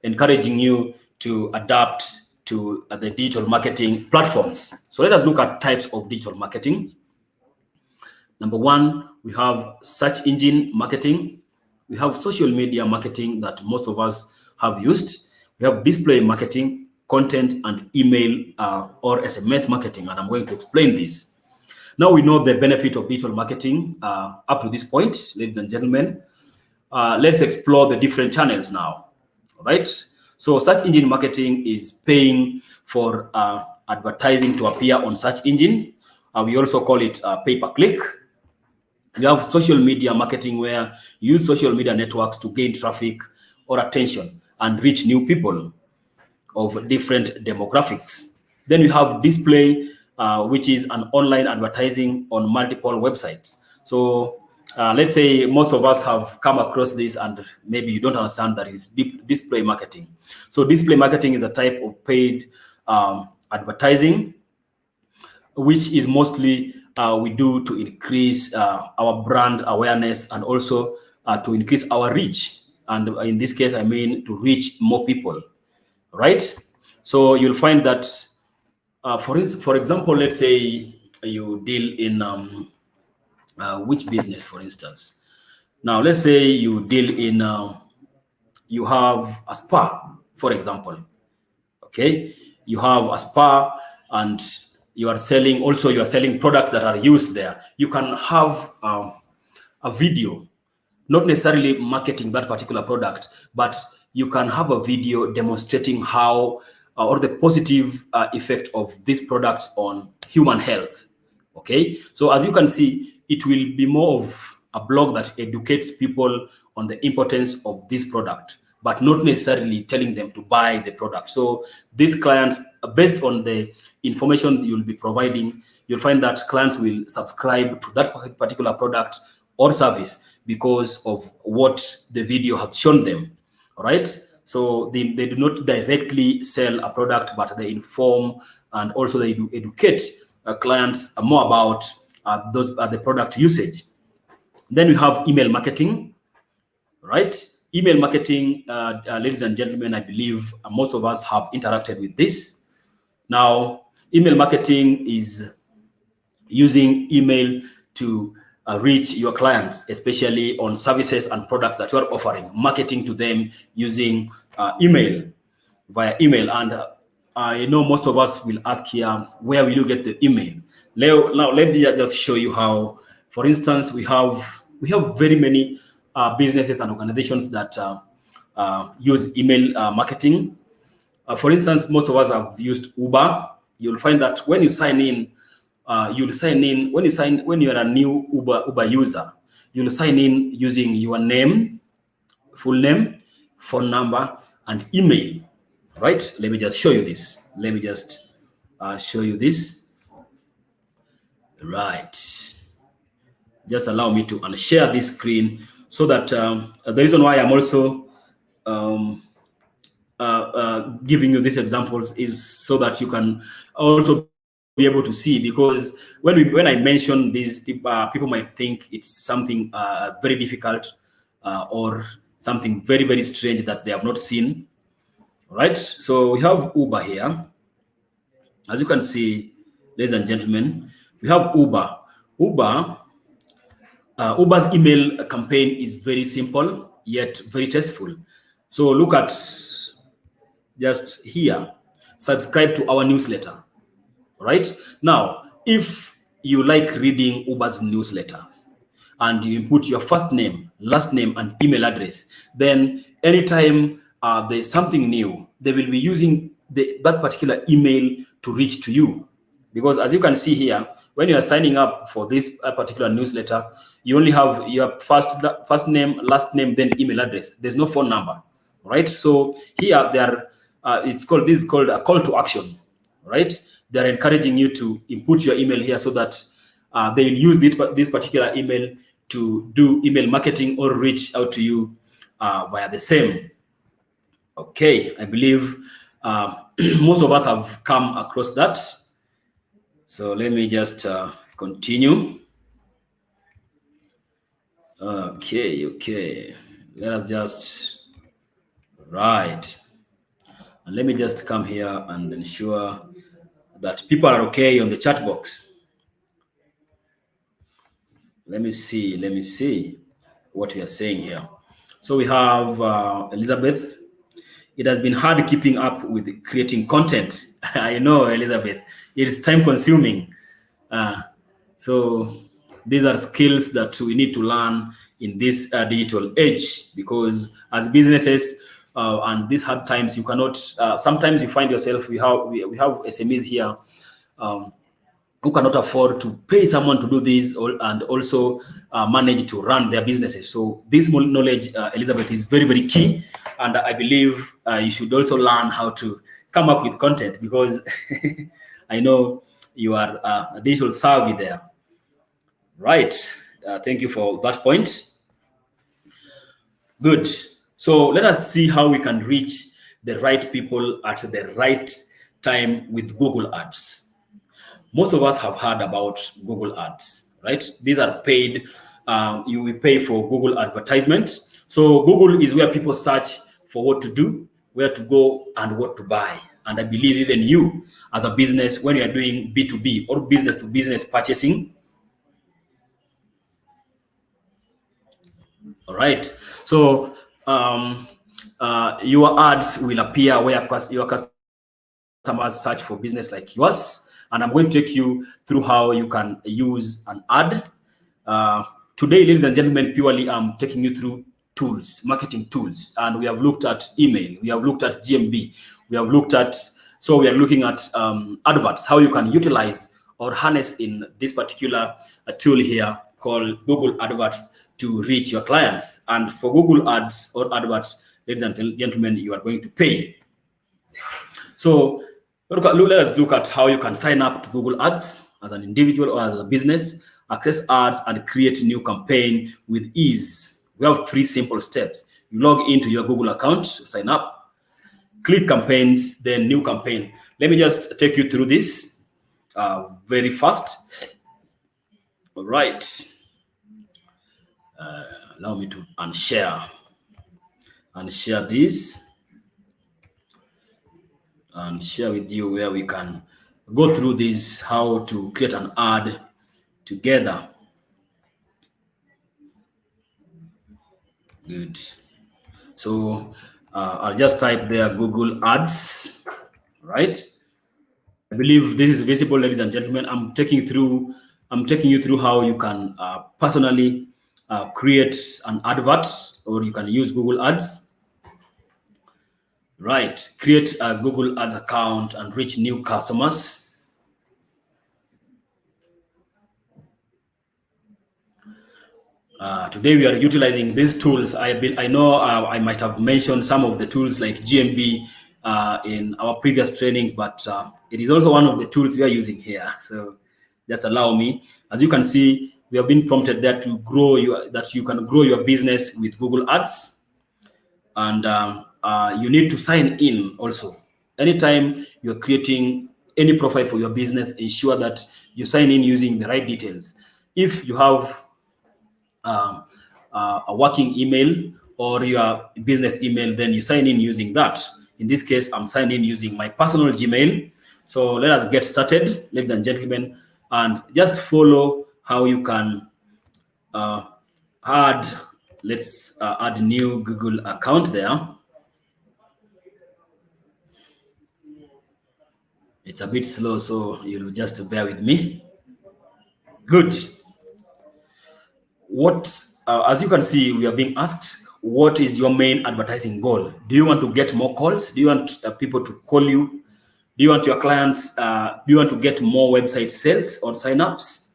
[SPEAKER 1] encouraging you to adapt to the digital marketing platforms. So let us look at types of digital marketing. Number one, we have search engine marketing. We have social media marketing that most of us have used. We have display marketing, content and email or SMS marketing, and I'm going to explain this. Now we know the benefit of digital marketing up to this point, ladies and gentlemen. Let's explore the different channels now, all right? So search engine marketing is paying for advertising to appear on search engines. We also call it pay-per-click. We have social media marketing, where you use social media networks to gain traffic or attention and reach new people of different demographics. Then we have display, which is an online advertising on multiple websites. So let's say most of us have come across this, and maybe you don't understand that it's display marketing. So display marketing is a type of paid advertising, which is mostly we do to increase our brand awareness and also to increase our reach. And in this case, I mean to reach more people, right? So you'll find that, for example, let's say you deal in which business, for instance. Now, let's say you deal in, you have a spa, for example. Okay, you have a spa, and you are selling products that are used there. You can have a video, not necessarily marketing that particular product, but you can have a video demonstrating how or the positive effect of this product on human health. Okay, so as you can see, it will be more of a blog that educates people on the importance of this product, but not necessarily telling them to buy the product. So these clients, based on the information you'll be providing, you'll find that clients will subscribe to that particular product or service because of what the video has shown them, all right? So they do not directly sell a product, but they inform, and also they do educate clients more about the product usage. Then we have email marketing, right? Email marketing, ladies and gentlemen, I believe most of us have interacted with this. Now, email marketing is using email to reach your clients, especially on services and products that you are offering, marketing to them using email, via email. And I know most of us will ask here, where will you get the email? Now, let me just show you how. For instance, we have very many businesses and organizations that use email marketing. For instance, most of us have used Uber. You'll find that when you sign in, when you're a new Uber user, you'll sign in using your name, full name, phone number, and email. Right? Let me just show you this. Let me just show you this. Right. Just allow me to unshare this screen, so that the reason why I'm also giving you these examples is so that you can also be able to see, because when I mention these, people might think it's something very difficult or something very, very strange that they have not seen. All right, so we have Uber here. As you can see, ladies and gentlemen, we have Uber. Uber's email campaign is very simple, yet very tasteful. So look at just here, subscribe to our newsletter. Right? Now, if you like reading Uber's newsletters and you input your first name, last name, and email address, then anytime there's something new, they will be using that particular email to reach to you, Because as you can see here, when you are signing up for this particular newsletter, you only have your first name, last name, then email address. There's no phone number, right? So here this is called a call to action, right? They're encouraging you to input your email here so that they'll use this particular email to do email marketing or reach out to you via the same. Okay, I believe most of us have come across that. So let me just continue. Okay. Let us just, right. And let me just come here and ensure that people are okay on the chat box. Let me see what we are saying here. So we have Elizabeth. It has been hard keeping up with creating content. I know, Elizabeth, it is time consuming. So these are skills that we need to learn in this digital age, because as businesses and these hard times, you cannot, sometimes you find yourself, we have SMEs here who cannot afford to pay someone to do this and also manage to run their businesses. So this knowledge, Elizabeth, is very, very key. And I believe you should also learn how to come up with content, because I know you are a digital savvy there. Right. Thank you for that point. Good. So let us see how we can reach the right people at the right time with Google Ads. Most of us have heard about Google Ads, right? These are paid. You will pay for Google advertisements. So Google is where people search for what to do, where to go, and what to buy. And I believe even you, as a business, when you are doing B2B or business to business purchasing, all right. So your ads will appear where your customers search for business like yours. And I'm going to take you through how you can use an ad. Today, ladies and gentlemen, purely I'm taking you through tools, marketing tools. And we have looked at email, we have looked at GMB, we are looking at adverts, how you can utilize or harness in this particular tool here called Google Adverts to reach your clients. And for Google Ads or adverts, ladies and gentlemen, you are going to pay. So let us look at how you can sign up to Google Ads as an individual or as a business, access ads, and create a new campaign with ease. We have 3 simple steps. You log into your Google account, sign up, click campaigns, then new campaign. Let me just take you through this very fast. All right. Allow me to unshare this and share with you where we can go through this, how to create an ad together. Good. So I'll just type there Google Ads, right? I believe this is visible, ladies and gentlemen. I'm taking you through how you can personally create an advert, or you can use Google Ads. Right, create a Google Ads account and reach new customers. Today we are utilizing these tools. I know I might have mentioned some of the tools like GMB in our previous trainings, but it is also one of the tools we are using here. So just allow me. As you can see, we have been prompted there to that you can grow your business with Google Ads, and you need to sign in also. Anytime you're creating any profile for your business, ensure that you sign in using the right details. If you have a working email or your business email, then you sign in using that. In this case, I'm signing in using my personal Gmail. So let us get started, ladies and gentlemen, and just follow how you can let's add a new Google account there. It's a bit slow, so you'll just bear with me. Good. As you can see, we are being asked, what is your main advertising goal? Do you want to get more calls? Do you want people to call you Do you want your clients, do you want to get more website sales or signups?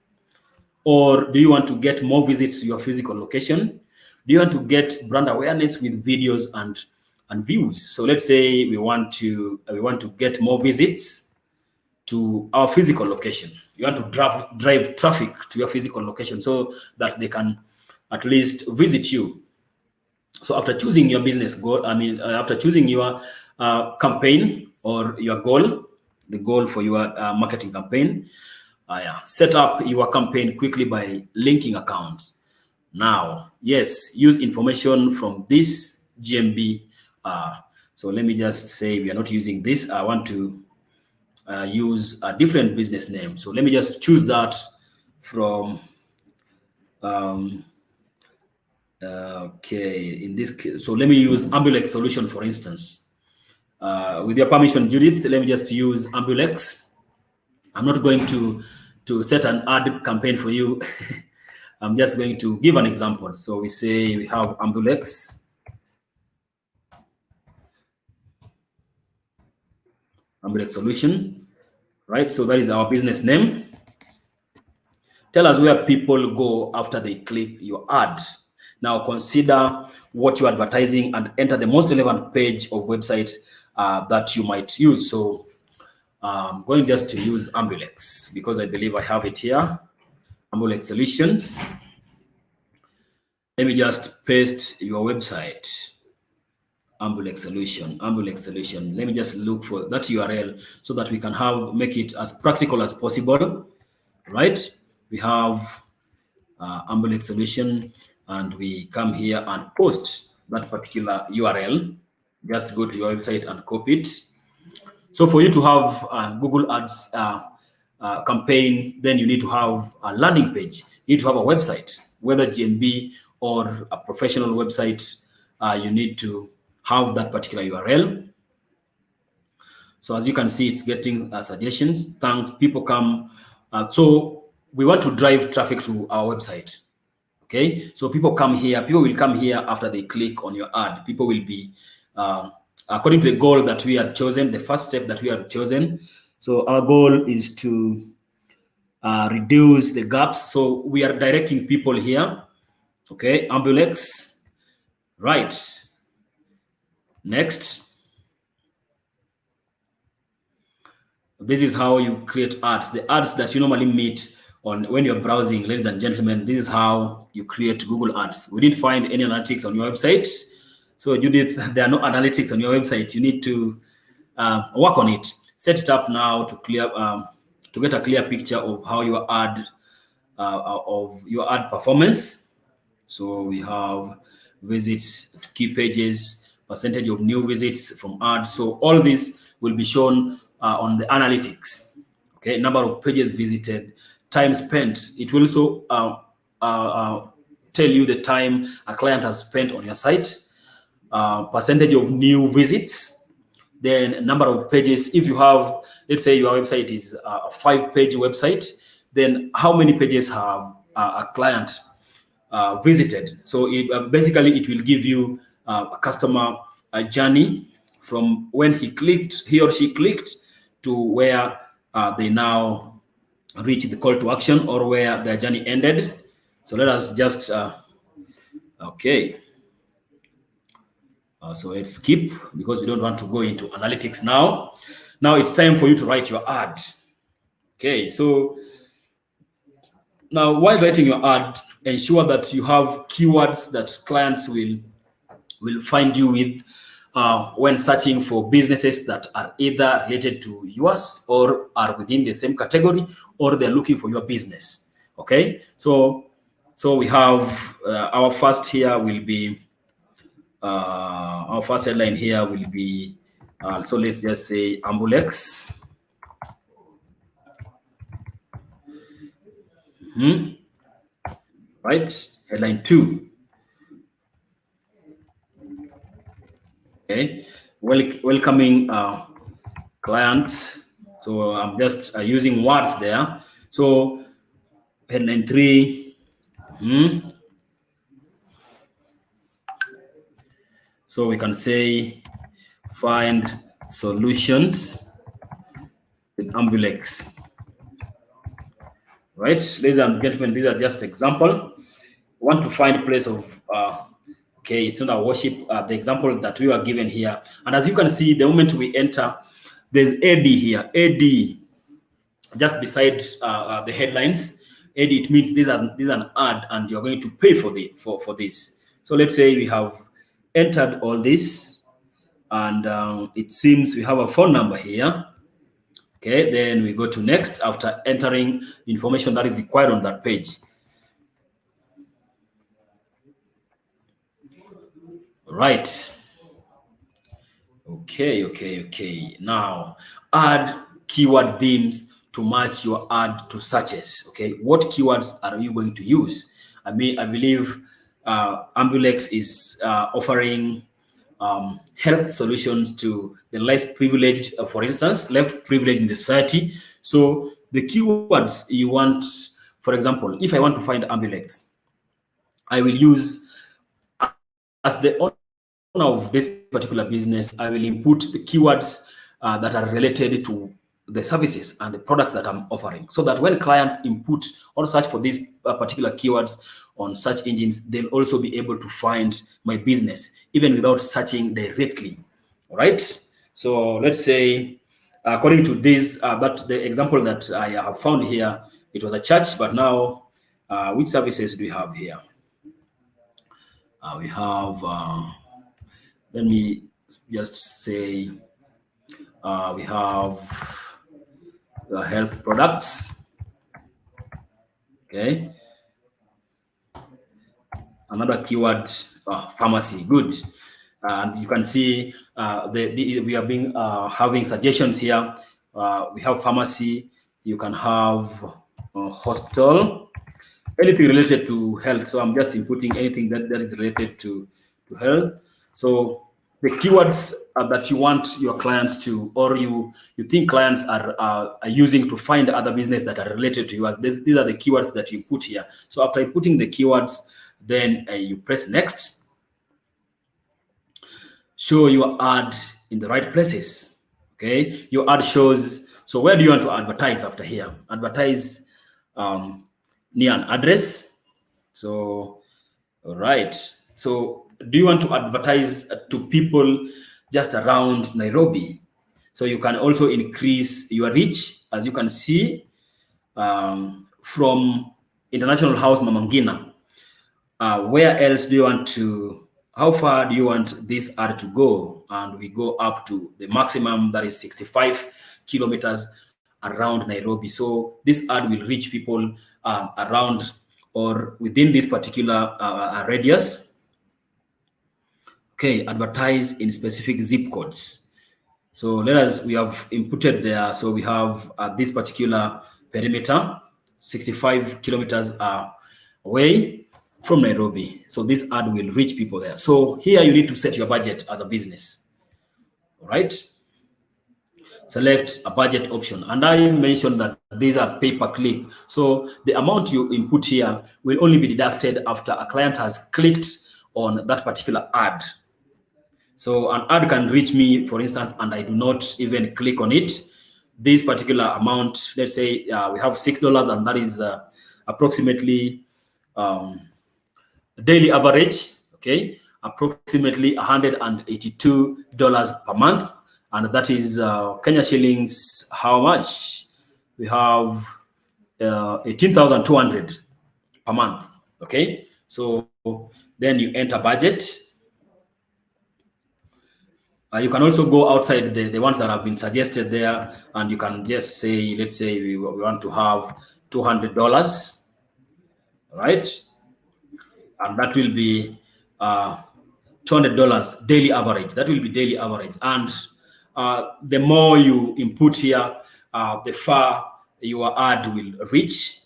[SPEAKER 1] Or do you want to get more visits to your physical location? Do you want to get brand awareness with videos and views? So let's say we want to get more visits to our physical location. You want to drive traffic to your physical location so that they can at least visit you. So after choosing your business goal, after choosing your campaign or your goal, the goal for your marketing campaign, set up your campaign quickly by linking accounts. Now, yes, use information from this GMB. So let me just say we are not using this. I want to use a different business name. So let me just choose that from, okay, in this case. So let me use Ambulex solution, for instance. With your permission, Judith, let me just use Ambulex. I'm not going to set an ad campaign for you. I'm just going to give an example. So we say we have Ambulex. Ambulex solution, right? So that is our business name. Tell us where people go after they click your ad. Now consider what you're advertising and enter the most relevant page of website that you might use. So I'm going just to use Ambulex because I believe I have it here. Ambulex solutions. Let me just paste your website. Ambulex solution. Let me just look for that URL so that we can make it as practical as possible, right? We have Ambulex solution, and we come here and post that particular URL. Just go to your website and copy it. So for you to have Google Ads campaign, then you need to have a landing page. You need to have a website, whether GMB or a professional website. You need to have that particular URL. So as you can see, it's getting suggestions. Thanks, people come. So we want to drive traffic to our website. Okay, so people come here. People will come here after they click on your ad. People will be according to the goal that we had chosen, the first step that we had chosen. So our goal is to reduce the gaps. So we are directing people here. Okay, Ambulex. Right. Next. This is how you create ads. The ads that you normally meet on when you're browsing, ladies and gentlemen, this is how you create Google Ads. We didn't find any analytics on your website. So Judith, there are no analytics on your website. You need to work on it. Set it up now to get a clear picture of how your ad performance. So we have visits to key pages, percentage of new visits from ads. So all this will be shown on the analytics. Okay, number of pages visited, time spent. It will also tell you the time a client has spent on your site, percentage of new visits, then number of pages. If you have, let's say your website is a 5-page website, then how many pages have a client visited? So basically it will give you a customer journey from when he or she clicked to where they now reach the call to action or where their journey ended. So let us just okay. So let's skip because we don't want to go into analytics now. Now it's time for you to write your ad. Okay, so now while writing your ad, ensure that you have keywords that clients will find you with when searching for businesses that are either related to yours or are within the same category, or they're looking for your business. Okay, so we have our first here will be our first headline here will be so let's just say Ambulex. Right, headline 2. Okay, welcoming clients. So I'm just using words there. So headline 3. So we can say find solutions Ambulex. Right, ladies and gentlemen, these are just example. Want to find place of okay, it's not a worship. The example that we are given here, and as you can see, the moment we enter, there's AD here. AD just beside the headlines. AD, it means these are an ad, and you're going to pay for this. So let's say we have entered all this, and it seems we have a phone number here. Okay, then we go to next after entering information that is required on that page. Right. Okay. Now, add keyword themes to match your ad to searches. Okay, what keywords are you going to use? I believe Ambulex is offering health solutions to the less privileged, for instance, left privileged in the society. So the keywords you want, for example, if I want to find Ambulex, I will use, as the owner of this particular business, I will input the keywords that are related to the services and the products that I'm offering, so that when clients input or search for these particular keywords on search engines, they'll also be able to find my business even without searching directly. All right. So let's say, according to this, that the example that I have found here, it was a church, but now which services do we have here? We have, let me just say, we have the health products. Okay. Another keyword, pharmacy. Good. And you can see we are being having suggestions here. We have pharmacy. You can have hospital, anything related to health. So I'm just inputting anything that is related to health. So the keywords that you want your clients to, or you think clients are using to find other business that are related to yours, these are the keywords that you input here. So after inputting the keywords, then you press next. Show your ad in the right places. Okay, your ad shows. So where do you want to advertise after here? Advertise near an address. So, all right. So do you want to advertise to people just around Nairobi? So you can also increase your reach, as you can see, from International House Mamangina. Where else do you want to, how far do you want this ad to go? And we go up to the maximum, that is 65 kilometers around Nairobi. So this ad will reach people around or within this particular radius. Okay, advertise in specific zip codes. So we have inputted there. So we have this particular perimeter, 65 kilometers away from Nairobi. So this ad will reach people there. So here you need to set your budget as a business. All right. Select a budget option. And I mentioned that these are pay-per-click. So the amount you input here will only be deducted after a client has clicked on that particular ad. So an ad can reach me, for instance, and I do not even click on it. This particular amount, let's say we have $6, and that is approximately daily average, okay, approximately $182 per month. And that is Kenya shillings, how much? We have 18,200 per month, okay? So then you enter budget. You can also go outside the ones that have been suggested there, and you can just say, let's say we want to have $200, right? And that will be $200 daily average. That will be daily average. And the more you input here, the far your ad will reach.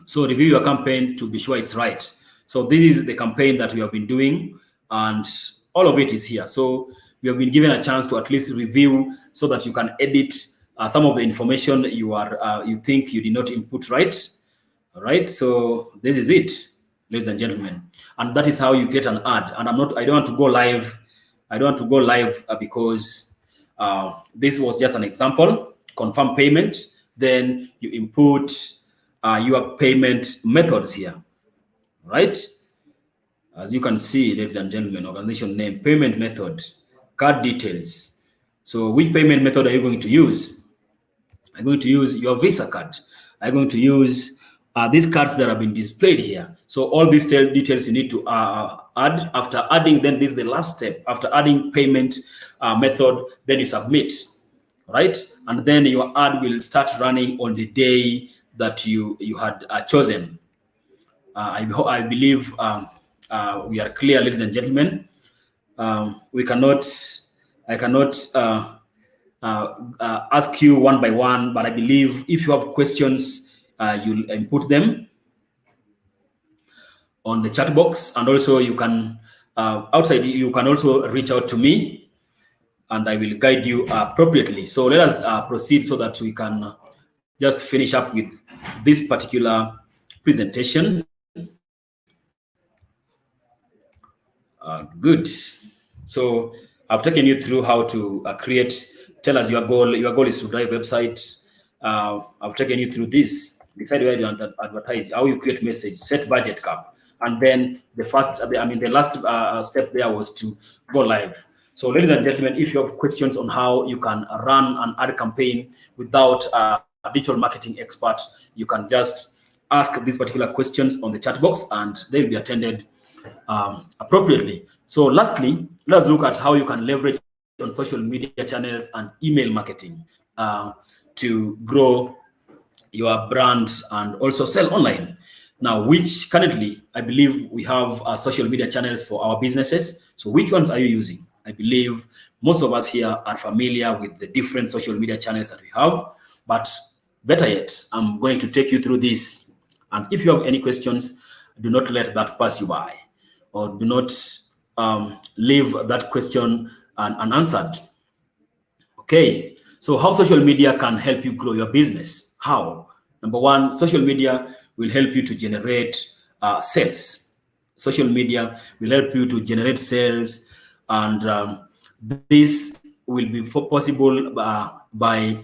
[SPEAKER 1] So review your campaign to be sure it's right. So this is the campaign that we have been doing, and all of it is here. So we have been given a chance to at least review so that you can edit some of the information you think you did not input right. All right. So this is it, ladies and gentlemen, and that is how you create an ad. And I don't want to go live. I don't want to go live because this was just an example. confirm payment. Then you input your payment methods here, right? As you can see, ladies and gentlemen, organization name, payment method, card details. So which payment method are you going to use? I'm going to use your Visa card. I'm going to use these cards that have been displayed here. So all these details you need to add. After adding, then this is the last step. After adding payment method, then you submit, right? And then your ad will start running on the day that you had chosen. I believe we are clear, ladies and gentlemen. I cannot ask you one by one, but I believe if you have questions, you'll input them on the chat box, and also you can outside you can also reach out to me, and I will guide you appropriately. So let us proceed so that we can just finish up with this particular presentation. Good. So I've taken you through how to tell us your goal. Your goal is to drive website. I've taken you through this. Decide where you advertise, how you create message, set budget cap. And then the last step there was to go live. So ladies and gentlemen, if you have questions on how you can run an ad campaign without a digital marketing expert, you can just ask these particular questions on the chat box and they will be attended appropriately. So lastly, let's look at how you can leverage on social media channels and email marketing to grow your brand and also sell online. Now, which currently, I believe we have social media channels for our businesses. So which ones are you using? I believe most of us here are familiar with the different social media channels that we have, but better yet, I'm going to take you through this. And if you have any questions, do not let that pass you by, or do not leave that question unanswered. Okay, so how social media can help you grow your business? How? Number one, social media will help you to generate sales. Social media will help you to generate sales, and this will be possible by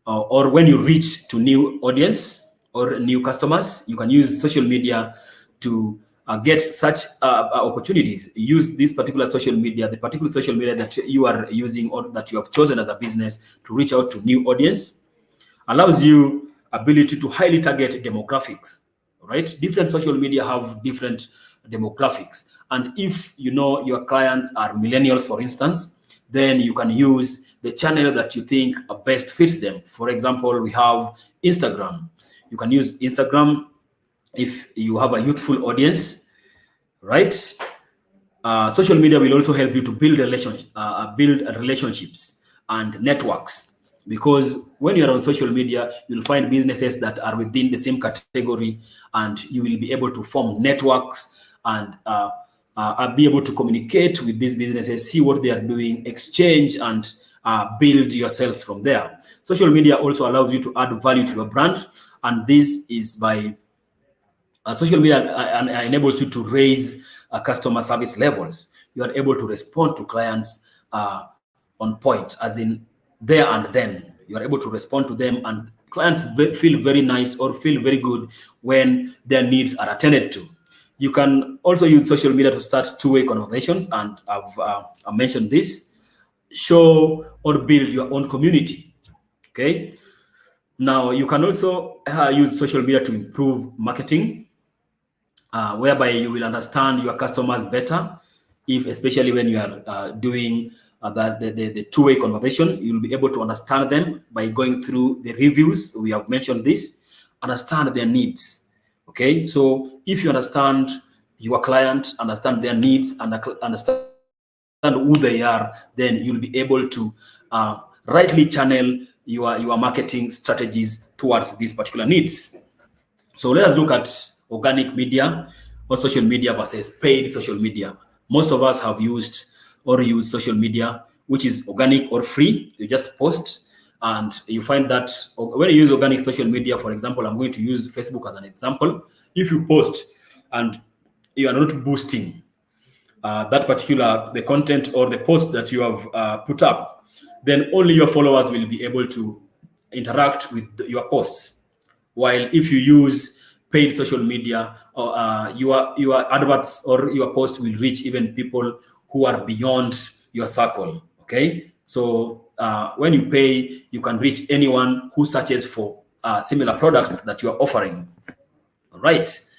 [SPEAKER 1] or when you reach to new audience or new customers. You can use social media to get such opportunities. Use this particular social media, the particular social media that you are using or that you have chosen as a business to reach out to new audience. Allows you ability to highly target demographics, right? Different social media have different demographics. And if you know your clients are millennials, for instance, then you can use the channel that you think best fits them. For example, we have Instagram. You can use Instagram if you have a youthful audience, right? Social media will also help you to build relationships and networks, because when you're on social media, you'll find businesses that are within the same category, and you will be able to form networks and be able to communicate with these businesses, see what they are doing, exchange, and build yourselves from there. Social media also allows you to add value to your brand, and this is by social media enables you to raise customer service levels. You are able to respond to clients on point, as in there and then. You are able to respond to them, and clients feel very nice or feel very good when their needs are attended to. You can also use social media to start two-way conversations, and I've mentioned this. Show or build your own community. Okay. Now you can also use social media to improve marketing, whereby you will understand your customers better. Especially when you are doing the two-way conversation, you'll be able to understand them by going through the reviews. We have mentioned this. Understand their needs. Okay, so if you understand your client, understand their needs, and understand who they are, then you'll be able to rightly channel your marketing strategies towards these particular needs. So let us look at organic media or social media versus paid social media. Most of us have used or use social media, which is organic or free. You just post, and you find that when you use organic social media, for example, I'm going to use Facebook as an example. If you post and you are not boosting the content or the post that you have put up, then only your followers will be able to interact with your posts. While if you use paid social media, or your adverts or your posts will reach even people who are beyond your circle. Okay, so when you pay, you can reach anyone who searches for similar products that you are offering. All right.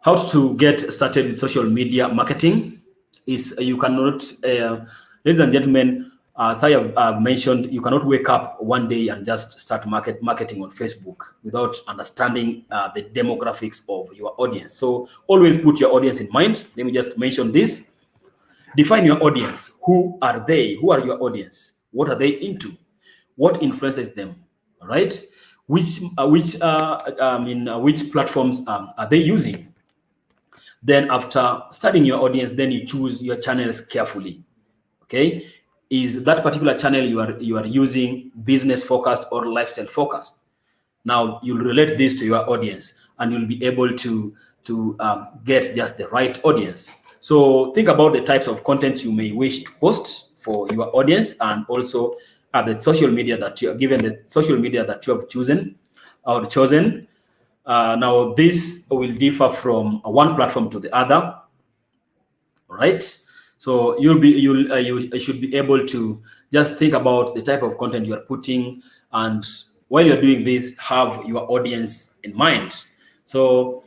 [SPEAKER 1] How to get started with social media marketing is you cannot, ladies and gentlemen, as I have mentioned, you cannot wake up one day and just start marketing on Facebook without understanding the demographics of your audience. So always put your audience in mind. Let me just mention this. Define your audience. Who are they? Who are your audience? What are they into? What influences them? All right. Which platforms are they using? Then after studying your audience, then you choose your channels carefully. Okay, is that particular channel you are using business focused or lifestyle focused? Now you'll relate this to your audience, and you'll be able to get just the right audience. So think about the types of content you may wish to post for your audience, and also the social media that you are given, the social media that you have chosen. Now this will differ from one platform to the other. All right. So you should be able to just think about the type of content you are putting, and while you're doing this, have your audience in mind. So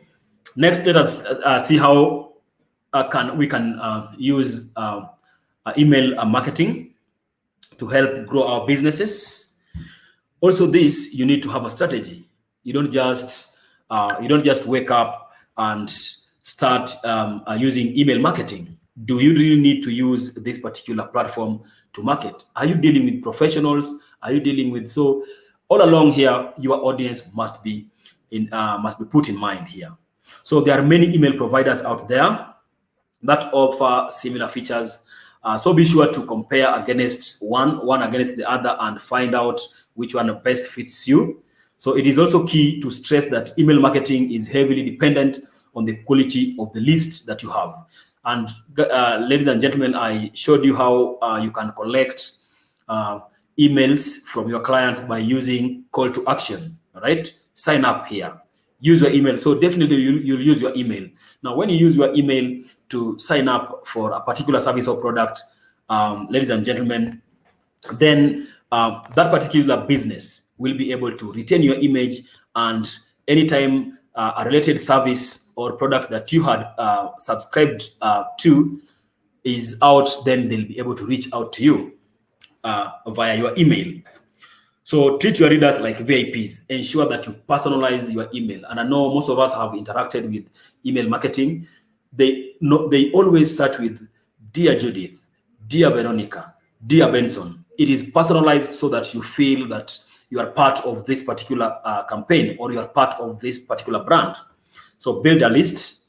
[SPEAKER 1] next, let us see how we can use email marketing to help grow our businesses. Also, this, you need to have a strategy. You don't just wake up and start using email marketing. Do you really need to use this particular platform to market? Are you dealing with professionals? Are you dealing with, so all along here, your audience must be put in mind here. So there are many email providers out there that offer similar features. So be sure to compare against one against the other and find out which one best fits you. So it is also key to stress that email marketing is heavily dependent on the quality of the list that you have. And ladies and gentlemen, I showed you how you can collect emails from your clients by using call to action. All right, sign up here. Use your email. So definitely you'll use your email. Now, when you use your email to sign up for a particular service or product, ladies and gentlemen, then that particular business will be able to retain your image, and anytime a related service or product that you had subscribed to is out, then they'll be able to reach out to you via your email. So treat your readers like VIPs. Ensure that you personalize your email. And I know most of us have interacted with email marketing. They always start with Dear Judith, Dear Veronica, Dear Benson. It is personalized so that you feel that you are part of this particular campaign, or you are part of this particular brand. So build a list,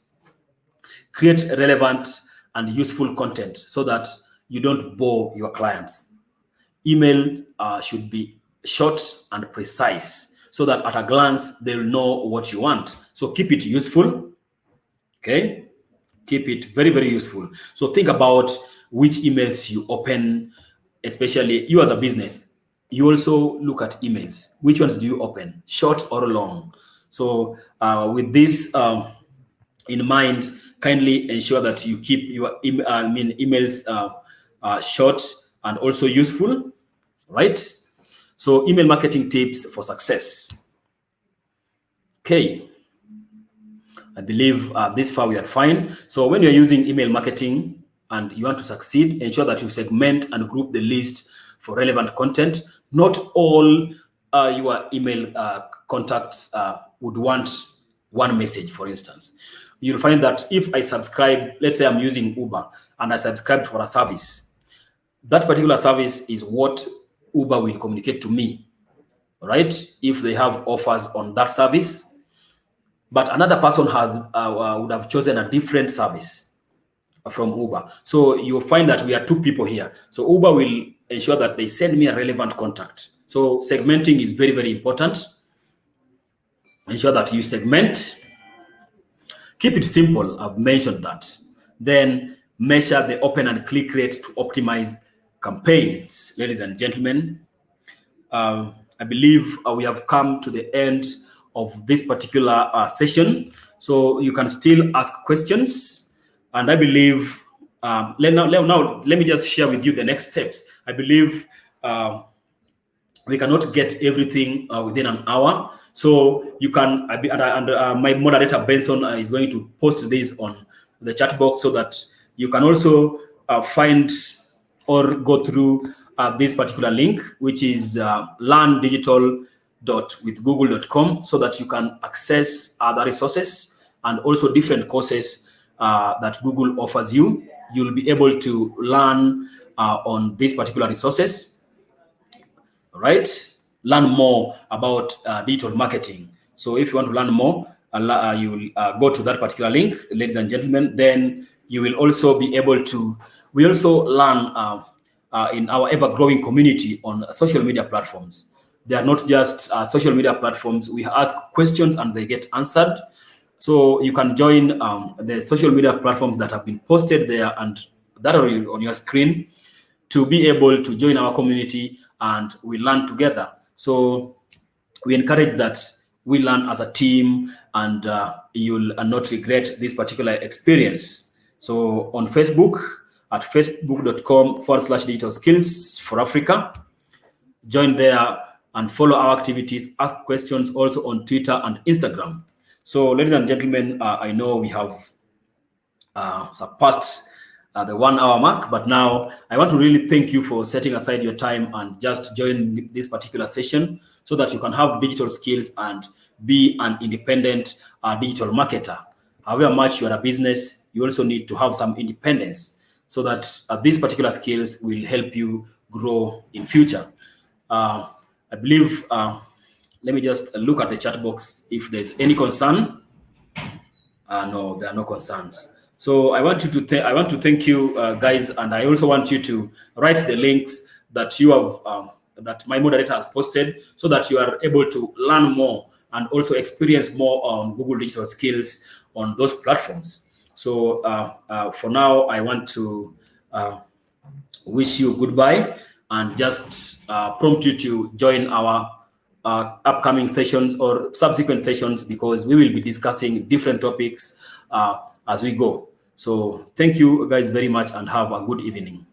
[SPEAKER 1] create relevant and useful content so that you don't bore your clients. Email should be short and precise so that at a glance they'll know what you want. So keep it useful. Okay, keep it very, very useful. So think about which emails you open, especially you as a business. You also look at emails. Which ones do you open, short or long? So with this in mind, kindly ensure that you keep your emails short and also useful, right? So email marketing tips for success. Okay, I believe this far we are fine. So when you're using email marketing and you want to succeed, ensure that you segment and group the list for relevant content. Not all your email contacts would want one message, for instance. You'll find that if I subscribe, let's say I'm using Uber and I subscribed for a service, that particular service is what Uber will communicate to me, right? If they have offers on that service, but another person would have chosen a different service from Uber. So you'll find that we are two people here. So Uber will ensure that they send me a relevant contact. So segmenting is very, very important. Ensure that you segment. Keep it simple. I've mentioned that. Then measure the open and click rate to optimize campaigns. Ladies and gentlemen, I I believe we have come to the end of this particular session. So you can still ask questions. And I believe, let me just share with you the next steps. I believe we cannot get everything within an hour. So you can, my moderator Benson is going to post this on the chat box so that you can also find or go through this particular link, which is learndigital.withgoogle.com, so that you can access other resources and also different courses that Google offers you. You'll be able to learn on these particular resources. Right? Learn more about digital marketing. So if you want to learn more, you will go to that particular link, ladies and gentlemen. Then you will also be able to, we also learn in our ever-growing community on social media platforms. They are not just social media platforms. We ask questions and they get answered. So you can join the social media platforms that have been posted there and that are on your screen to be able to join our community and we learn together. So we encourage that we learn as a team and you'll not regret this particular experience. So on Facebook at facebook.com/digital skills for Africa, join there and follow our activities, ask questions also on Twitter and Instagram. So ladies and gentlemen, I know we have surpassed the 1 hour mark, but now I want to really thank you for setting aside your time and just join this particular session so that you can have digital skills and be an independent digital marketer. However much you are a business, you also need to have some independence so that these particular skills will help you grow in future. I believe, let me just look at the chat box if there's any concern. No, there are no concerns. So I want to thank you guys, and I also want you to write the links that you have that my moderator has posted, so that you are able to learn more and also experience more on Google Digital Skills on those platforms. So for now, I want to wish you goodbye and just prompt you to join our upcoming sessions or subsequent sessions, because we will be discussing different topics as we go. So thank you guys very much and have a good evening.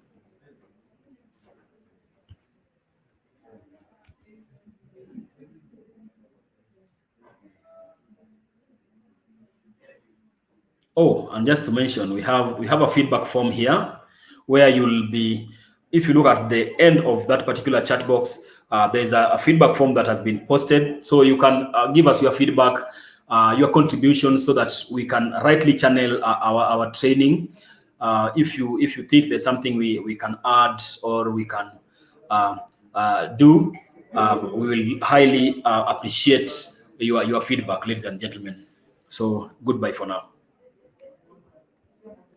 [SPEAKER 1] Oh, and just to mention, we have a feedback form here where you'll be, if you look at the end of that particular chat box, there's a feedback form that has been posted. So you can give us your feedback, your contributions, so that we can rightly channel our training. If you think there's something we can add or we can do, we will highly appreciate your feedback, ladies and gentlemen. So goodbye for now.